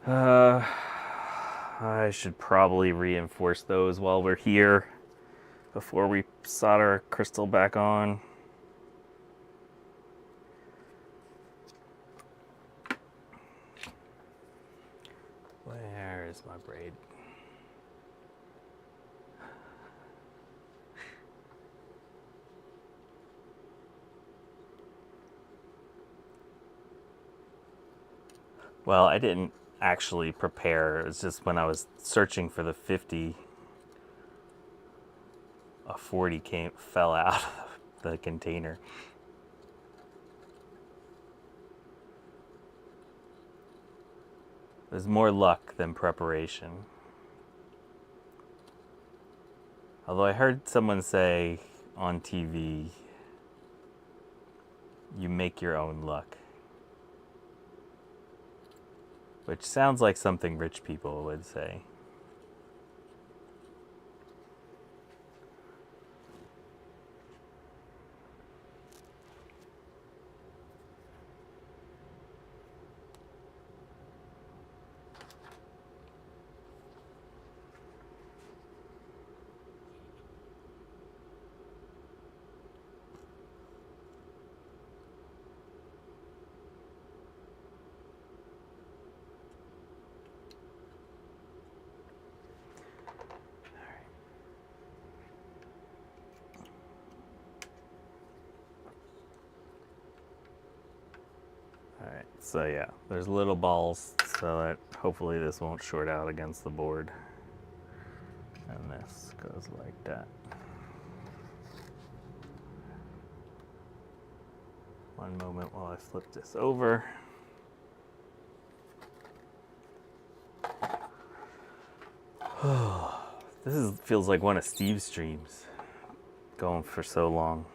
I should probably reinforce those while we're here before we solder our crystal back on. Where is my braid? Well, I didn't actually prepare. It's just when I was searching for the 50, a 40 fell out of the container. There's more luck than preparation. Although I heard someone say on TV, you make your own luck. Which sounds like something rich people would say. Alright, so yeah, there's little balls so that hopefully this won't short out against the board. And this goes like that. One moment while I flip this over. Feels like one of Steve's streams, going for so long.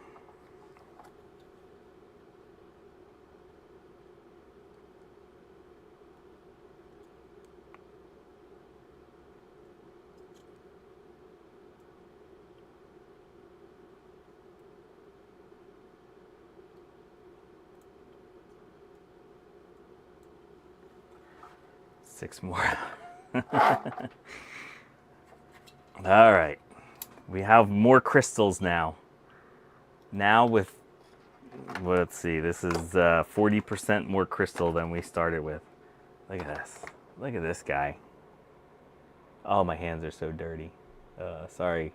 Six more. All right, we have more crystals now. Now with, let's see, this is 40% more crystal than we started with. Look at this. Look at this guy. Oh, my hands are so dirty. Sorry.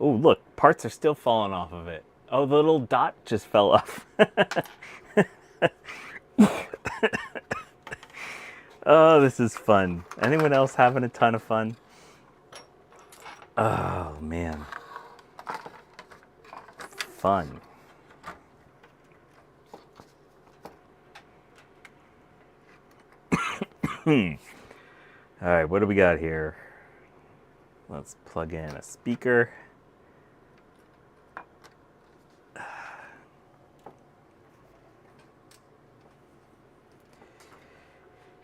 Oh, look, parts are still falling off of it. Oh, the little dot just fell off. Oh, this is fun. Anyone else having a ton of fun? Oh, man. Fun. All right, what do we got here? Let's plug in a speaker.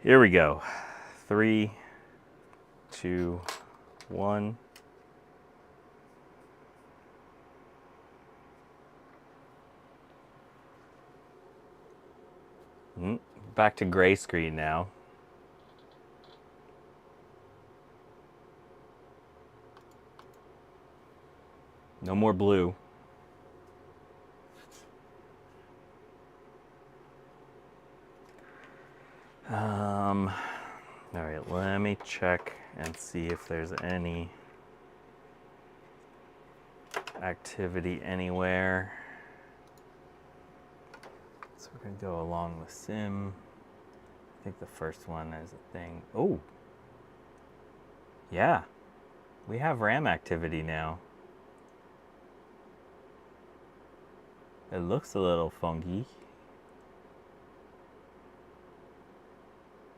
Here we go. 3, 2, 1. Back to gray screen now. No more blue. All right, let me check and see if there's any activity anywhere. So we're gonna go along the sim. I think the first one is a thing. Oh, Yeah, we have RAM activity now. It looks a little funky,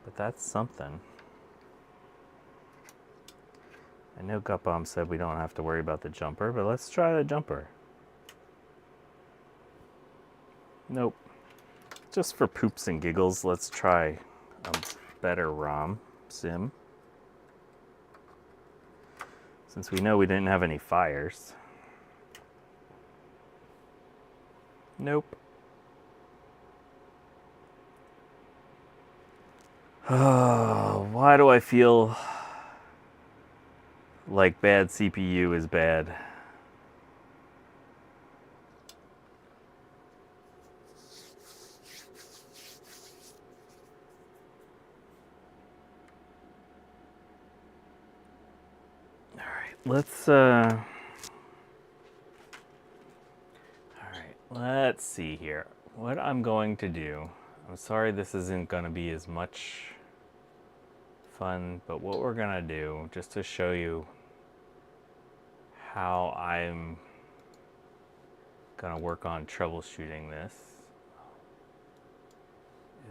but that's something. I know Gutbaum said we don't have to worry about the jumper, but let's try the jumper. Nope. Just for poops and giggles, let's try a better ROM sim. Since we know we didn't have any fires. Nope. Oh, why do I feel like bad CPU is bad? Let's see here. What I'm going to do, I'm sorry this isn't going to be as much fun, but what we're going to do, just to show you how I'm going to work on troubleshooting this,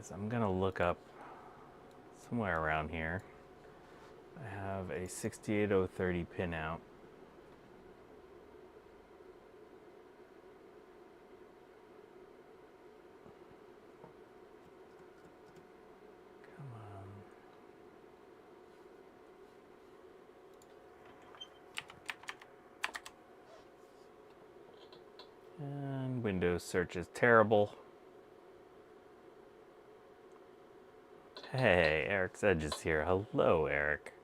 is I'm going to look up somewhere around here. I have a 68030 pinout. And Windows search is terrible. Hey, Eric's Edge is here. Hello, Eric.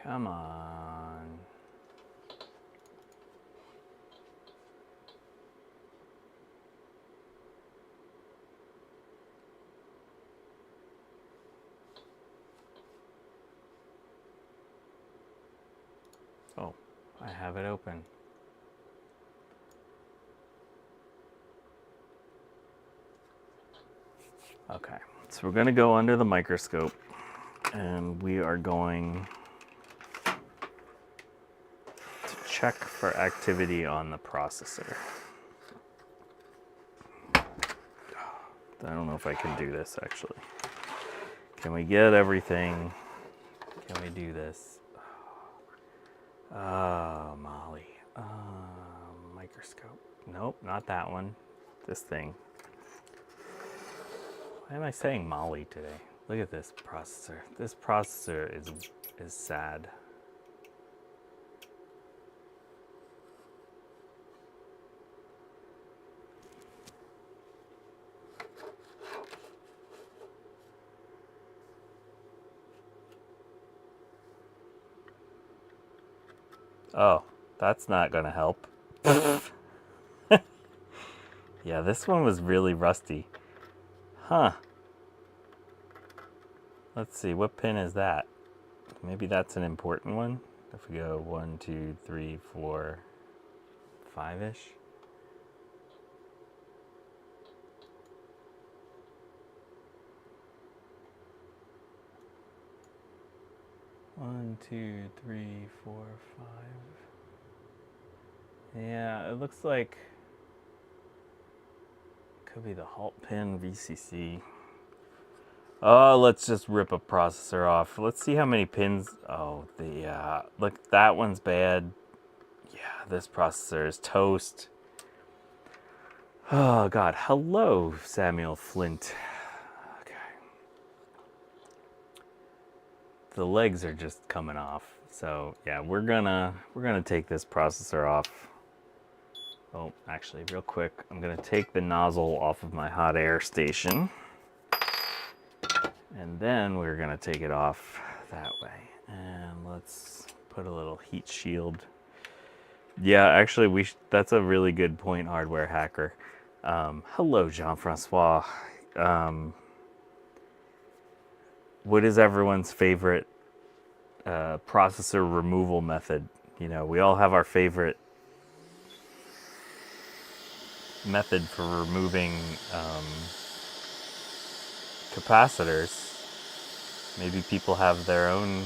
Come on. Oh, I have it open. Okay, so we're going to go under the microscope and we are going to check for activity on the processor. I don't know if I can do this actually. Can we get everything? Can we do this? Oh, Molly. Microscope. Nope, not that one. This thing. Why am I saying Molly today? Look at this processor. This processor is sad. Oh, that's not gonna help. Yeah, this one was really rusty. Huh. Let's see, what pin is that? Maybe that's an important one. If we go 1, 2, 3, 4, 5-ish. One, two, three, 4, 5. Yeah, it looks like could be the halt pin VCC. Oh, let's just rip a processor off. Let's see how many pins. Oh, look, that one's bad. Yeah, this processor is toast. Oh God, hello, Samuel Flint. Okay. The legs are just coming off. So yeah, we're gonna take this processor off. Oh, actually, real quick, I'm gonna take the nozzle off of my hot air station. And then we're gonna take it off that way. And let's put a little heat shield. Yeah, actually, that's a really good point, hardware hacker. Hello, Jean-Francois. What is everyone's favorite processor removal method? You know, we all have our favorite method for removing capacitors. Maybe people have their own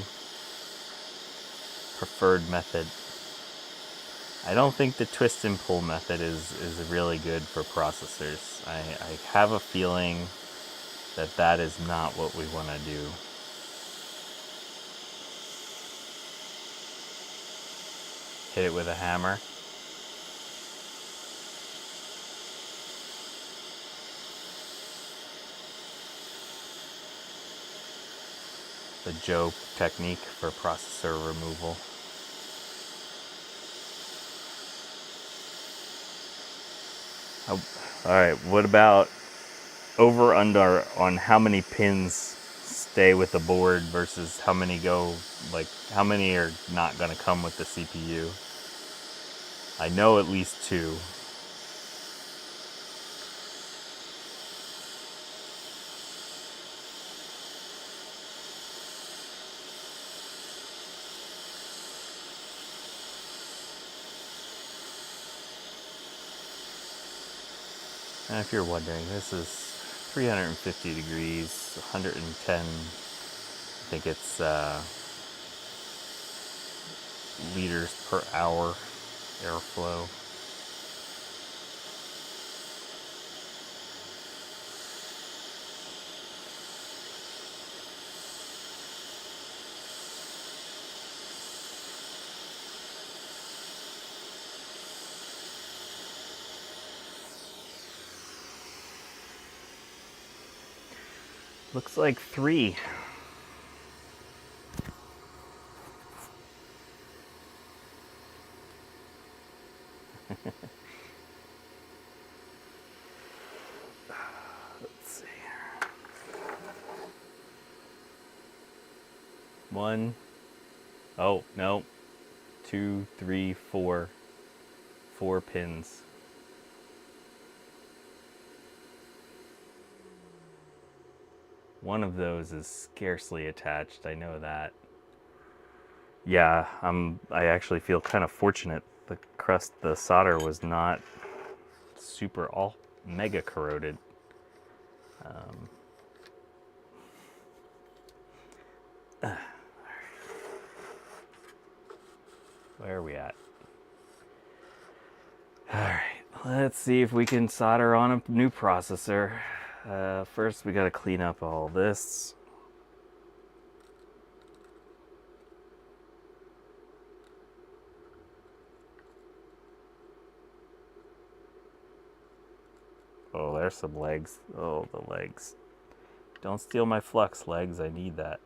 preferred method. I don't think the twist and pull method is really good for processors. I have a feeling that that is not what we want to do. Hit it with a hammer. The Joe technique for processor removal. Alright, what about over under on how many pins stay with the board versus how many go, like how many are not going to come with the CPU? I know at least 2. And if you're wondering, this is 350 degrees, 110, I think it's liters per hour airflow. Looks like 3. Let's see. 1. Oh, no. 2, 3, 4. 4 pins. One of those is scarcely attached, I know that. Yeah, I actually feel kind of fortunate. The crust, the solder was not super all mega corroded. Where are we at? Alright, let's see if we can solder on a new processor. First we gotta clean up all this. Oh, there's some legs. Oh, the legs. Don't steal my flux, legs. I need that.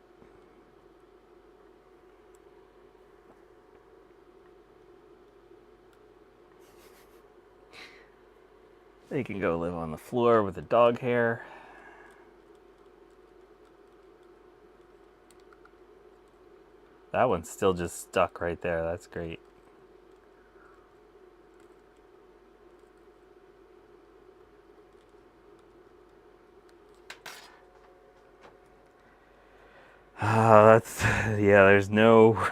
They can go live on the floor with the dog hair. That one's still just stuck right there. That's great. That's, yeah, there's no,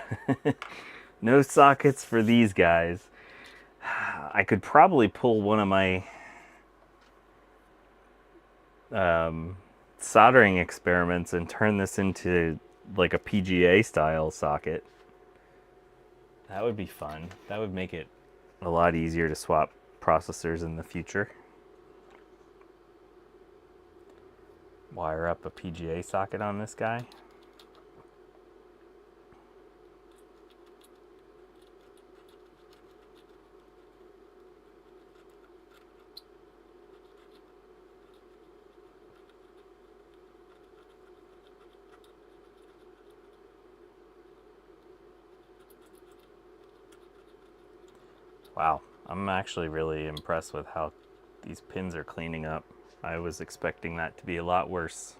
no sockets for these guys. I could probably pull one of my soldering experiments and turn this into like a PGA style socket. That would be fun. That would make it a lot easier to swap processors in the future. Wire up a PGA socket on this guy. Wow, I'm actually really impressed with how these pins are cleaning up. I was expecting that to be a lot worse.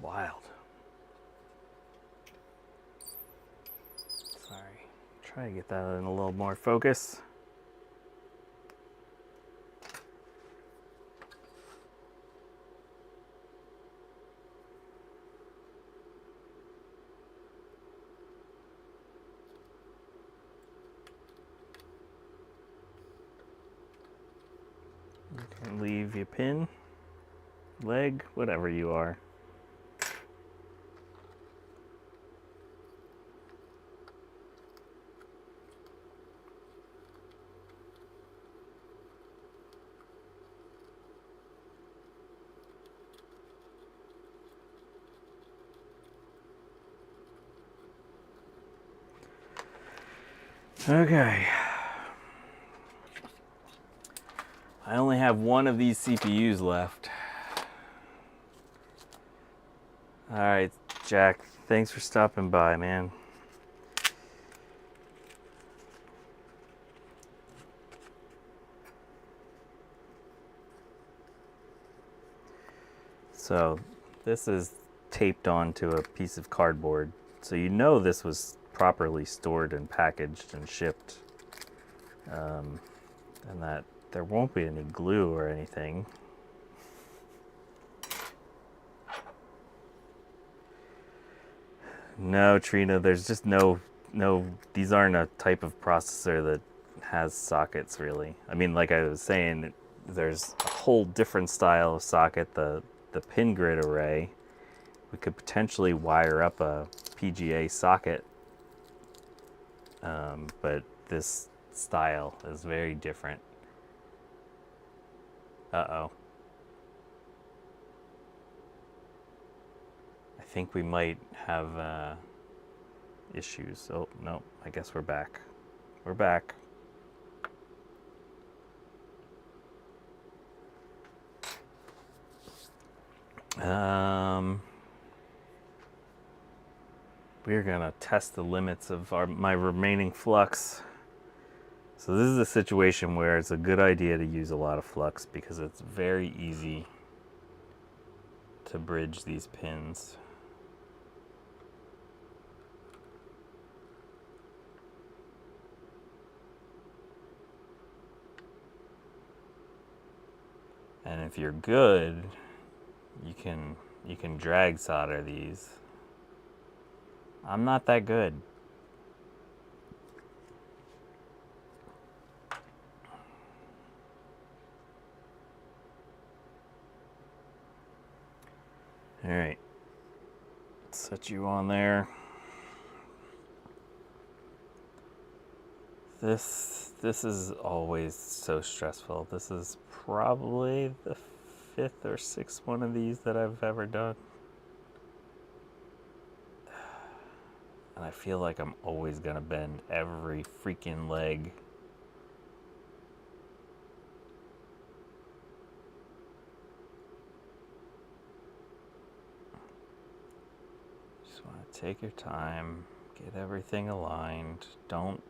Wild. Sorry. Try to get that in a little more focus. You can leave your pin, leg, whatever you are. Okay. I only have one of these CPUs left. All right, Jack, thanks for stopping by, man. So this is taped onto a piece of cardboard. So you know this was properly stored and packaged and shipped. And that there won't be any glue or anything. No, Trina, there's just no, these aren't a type of processor that has sockets really. I mean, like I was saying, there's a whole different style of socket, the pin grid array. We could potentially wire up a PGA socket, but this style is very different. Uh-oh. I think we might have issues. Oh, no, I guess we're back. We're back. We're gonna test the limits of my remaining flux. So this is a situation where it's a good idea to use a lot of flux because it's very easy to bridge these pins. And if you're good, you can drag solder these. I'm not that good. All right, set you on there. This is always so stressful. This is probably the 5th or 6th one of these that I've ever done. And I feel like I'm always gonna bend every freaking leg. Just wanna take your time, get everything aligned. Don't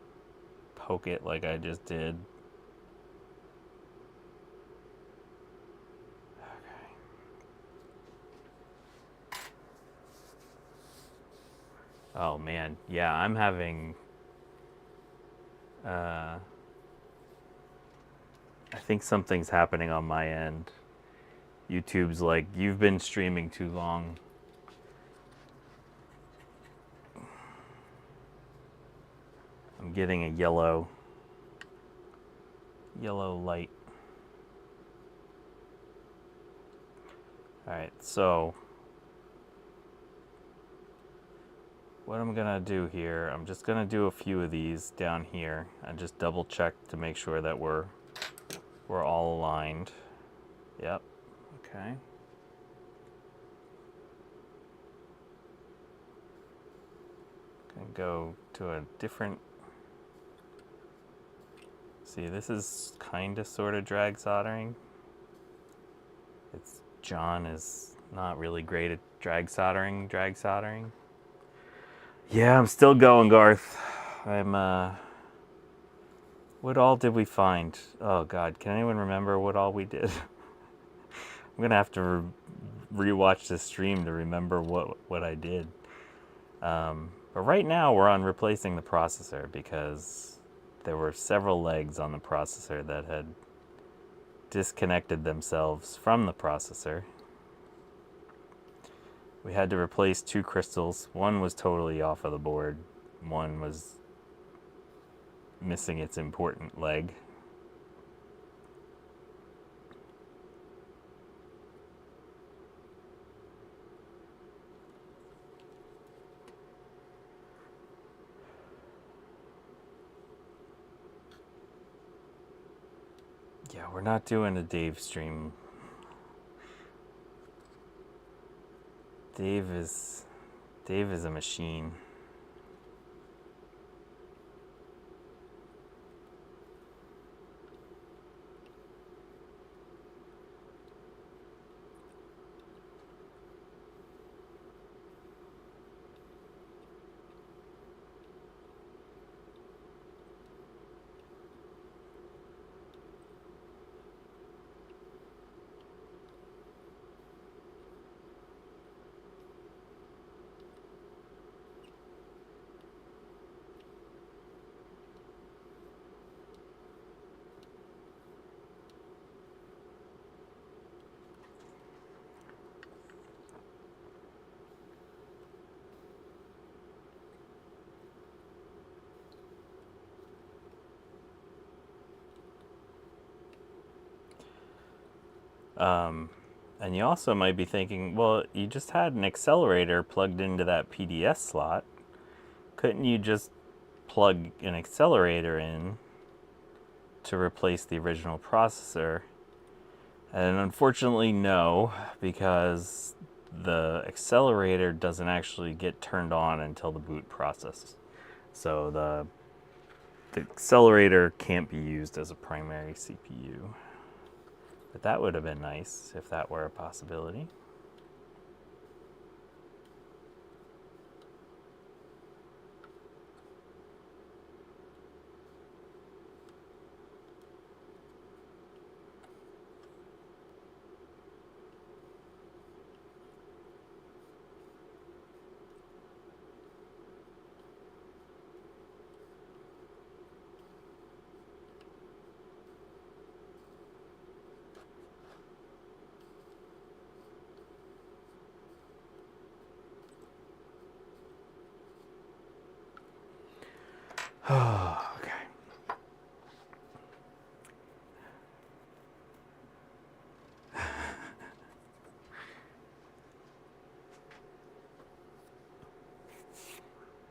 poke it like I just did. Oh man, yeah, I'm having, I think something's happening on my end. YouTube's like, you've been streaming too long. I'm getting a yellow light. All right, so what I'm gonna do here, I'm just gonna do a few of these down here and just double check to make sure that we're all aligned. Yep, okay. Gonna go to a different, see, this is kind of sort of drag soldering. John is not really great at drag soldering. Yeah, I'm still going, Garth. What all did we find? Oh God, can anyone remember what all we did? I'm gonna have to rewatch this stream to remember what I did. But right now we're on replacing the processor because there were several legs on the processor that had disconnected themselves from the processor. We had to replace 2 crystals. One was totally off of the board. One was missing its important leg. Yeah, we're not doing a Dave stream. Dave is a machine. And you also might be thinking, well, you just had an accelerator plugged into that PDS slot. Couldn't you just plug an accelerator in to replace the original processor? And unfortunately, no, because the accelerator doesn't actually get turned on until the boot process. So the accelerator can't be used as a primary CPU. But that would have been nice if that were a possibility. Okay.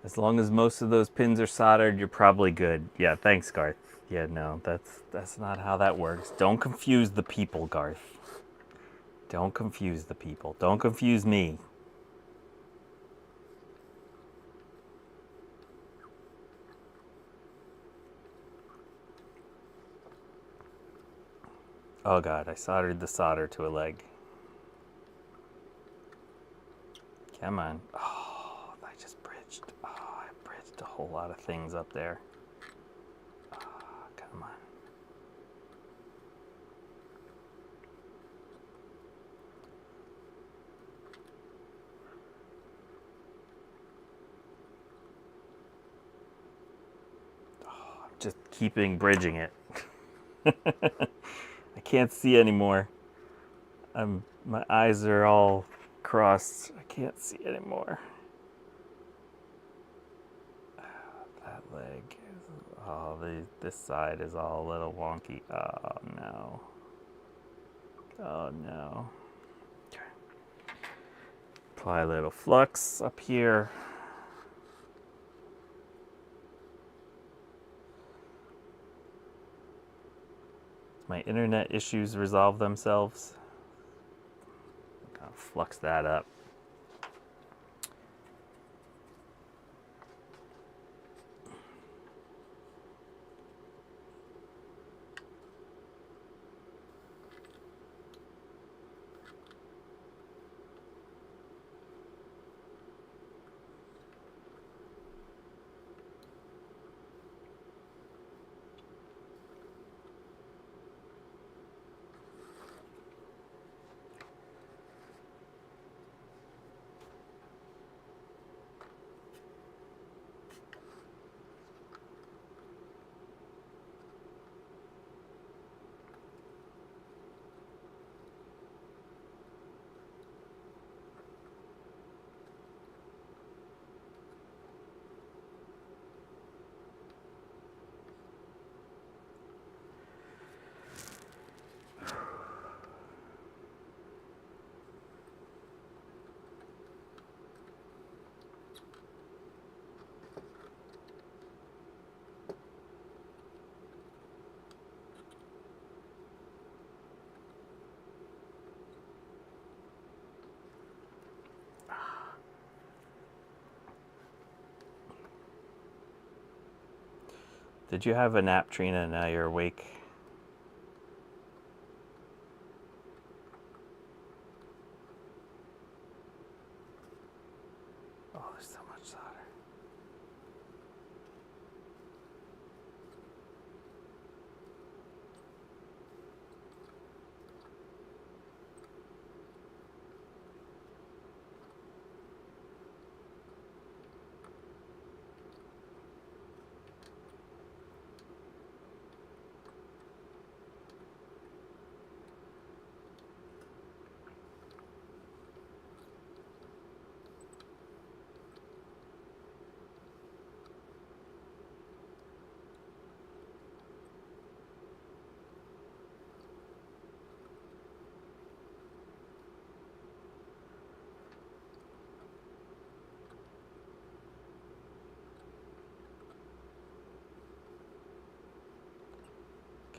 As long as most of those pins are soldered, you're probably good. Yeah, thanks, Garth. Yeah, no, that's not how that works. Don't confuse the people, Garth. Don't confuse the people. Don't confuse me. Oh god, I soldered the solder to a leg. Come on. Oh, I just bridged. Oh, I bridged a whole lot of things up there. Oh, come on. Oh, I'm just keeping bridging it. I can't see anymore. My eyes are all crossed. I can't see anymore. That leg is, oh, this side is all a little wonky. Oh no. Oh no. Okay. Apply a little flux up here. My internet issues resolve themselves. I'll flux that up. Did you have a nap, Trina? Now you're awake. Oh, there's so much solder.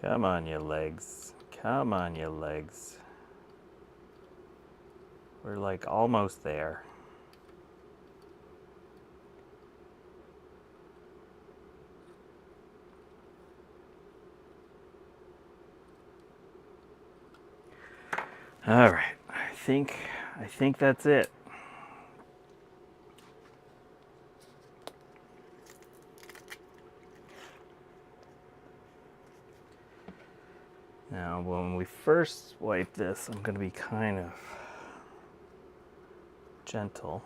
Come on, you legs. Come on, you legs. We're like almost there. All right, I think that's it. Now, when we first wipe this, I'm going to be kind of gentle.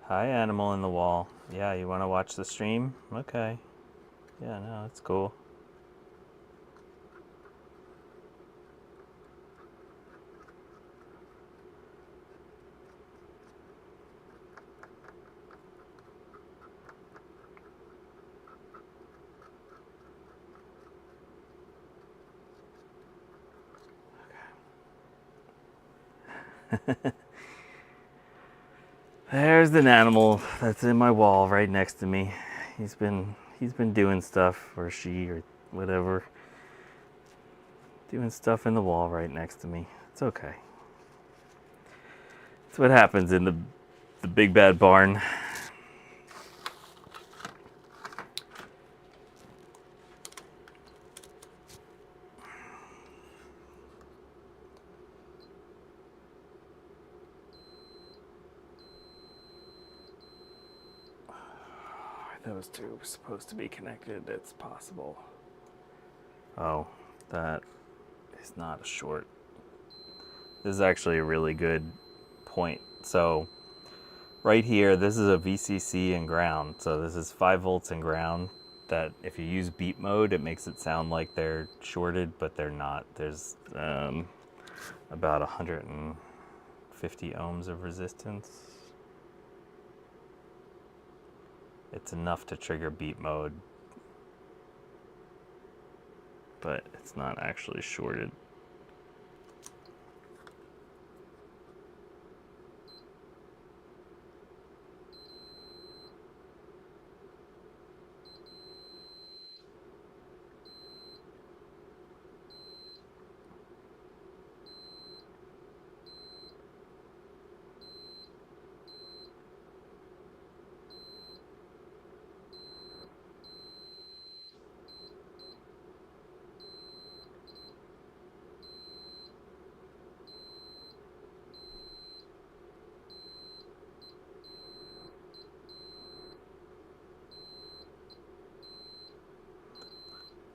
Hi, animal in the wall. Yeah, you want to watch the stream? Okay. Yeah, no, that's cool. There's an animal that's in my wall right next to me. He's been doing stuff, or she, or whatever. Doing stuff in the wall right next to me. It's okay. It's what happens in the big bad barn. Those two are supposed to be connected. It's possible. Oh, that is not a short. This is actually a really good point. So right here, this is a VCC and ground. So this is 5 volts and ground. That if you use beat mode, it makes it sound like they're shorted, but they're not. There's about 150 ohms of resistance. It's enough to trigger beat mode, but it's not actually shorted.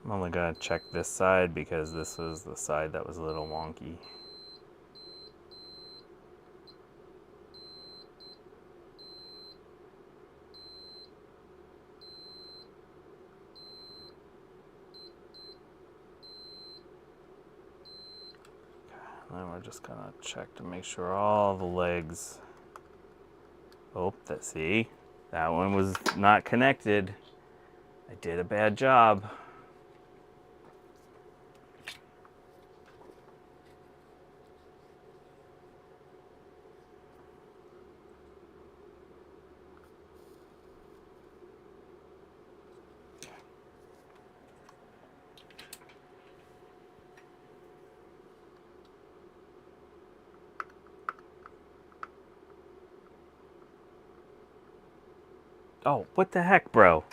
I'm only gonna check this side because this was the side that was a little wonky. Then we're just gonna check to make sure all the legs. Oh, see, that one was not connected. I did a bad job. Oh, what the heck, bro?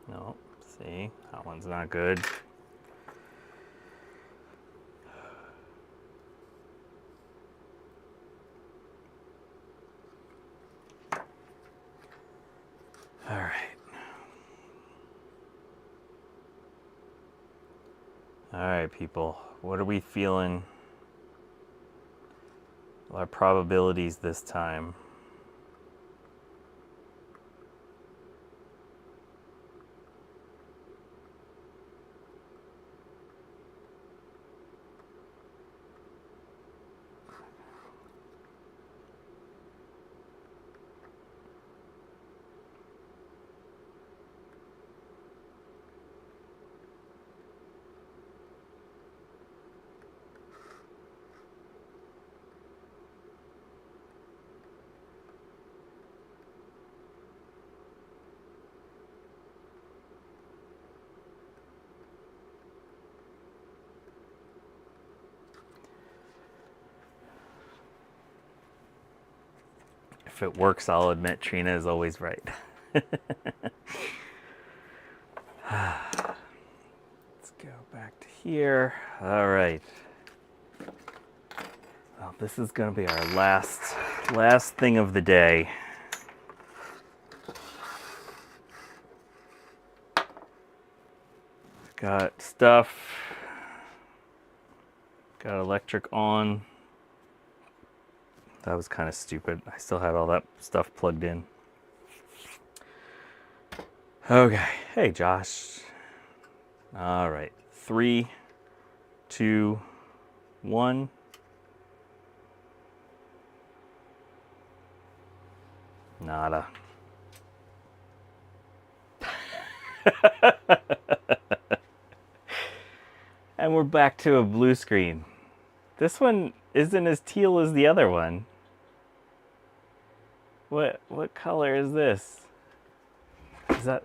No, see, that one's not good. All right. All right, people. What are we feeling? Our probabilities this time. If it works, I'll admit Trina is always right. Let's go back to here. All right. Well, this is going to be our last thing of the day. Got stuff. Got electric on. That was kind of stupid. I still had all that stuff plugged in. Okay. Hey, Josh. All right. 3, 2, 1. Nada. And we're back to a blue screen. This one isn't as teal as the other one. What color is this?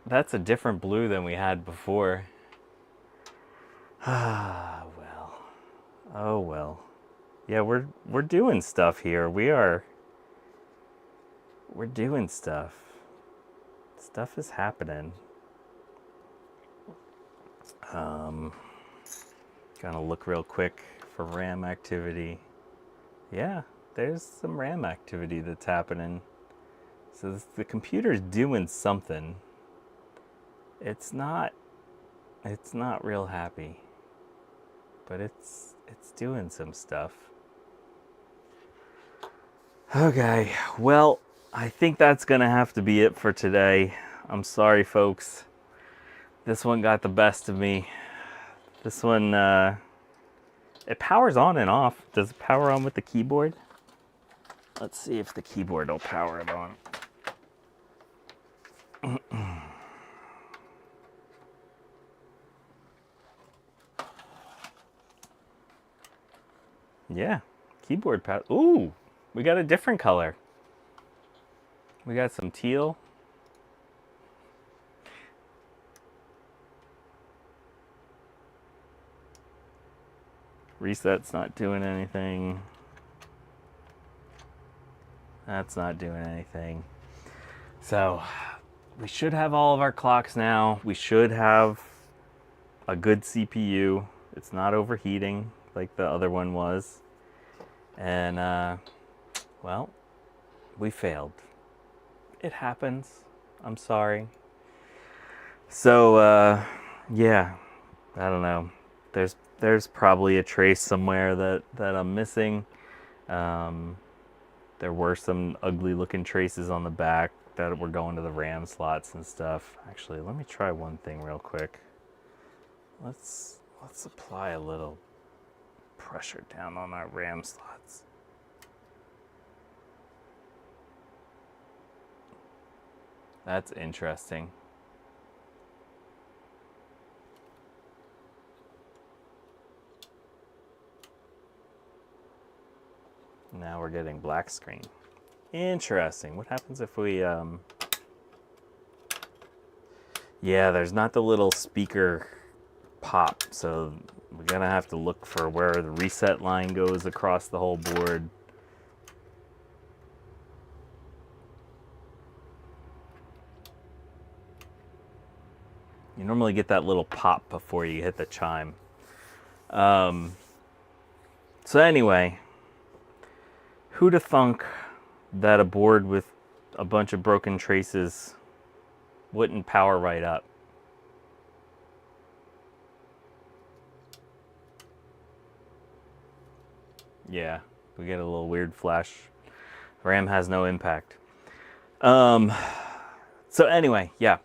That's a different blue than we had before. Ah, well. Oh well. Yeah, we're doing stuff here. We're doing stuff. Stuff is happening. Gonna look real quick for RAM activity. Yeah, there's some RAM activity that's happening. So the computer's doing something. It's not real happy, but it's doing some stuff. Okay, well, I think that's gonna have to be it for today. I'm sorry, folks. This one got the best of me. This one, it powers on and off. Does it power on with the keyboard? Let's see if the keyboard will power it on. Yeah, keyboard power. Ooh, we got a different color. We got some teal. Reset's not doing anything. That's not doing anything. So we should have all of our clocks now. We should have a good CPU. It's not overheating like the other one was. And, well, we failed. It happens. I'm sorry. So, yeah, I don't know. There's probably a trace somewhere that I'm missing. There were some ugly looking traces on the back that were going to the RAM slots and stuff. Actually, let me try one thing real quick. Let's apply a little pressure down on our RAM slots. That's interesting. Now we're getting black screen. Interesting. What happens if we, yeah, there's not the little speaker pop, so we're gonna have to look for where the reset line goes across the whole board. You normally get that little pop before you hit the chime. So anyway, who'da thunk that a board with a bunch of broken traces wouldn't power right up? Yeah, we get a little weird flash. RAM has no impact. So anyway, yeah.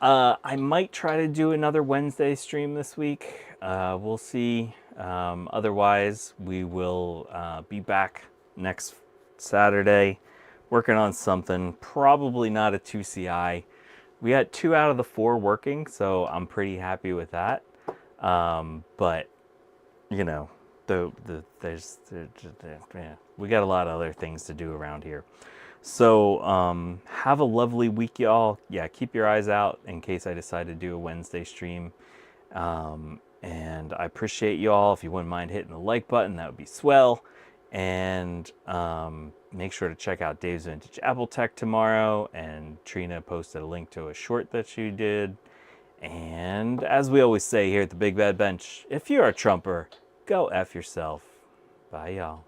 I might try to do another Wednesday stream this week. We'll see. Otherwise, we will be back next Saturday working on something. Probably not a 2CI. We had 2 out of the 4 working, so I'm pretty happy with that. But, you know, we got a lot of other things to do around here. So have a lovely week, y'all. Yeah, keep your eyes out in case I decide to do a Wednesday stream. And I appreciate y'all. If you wouldn't mind hitting the like button, that would be swell. And make sure to check out Dave's Vintage Apple Tech tomorrow. And Trina posted a link to a short that she did. And as we always say here at the Big Bad Bench, if you're a Trumper, go F yourself. Bye, y'all.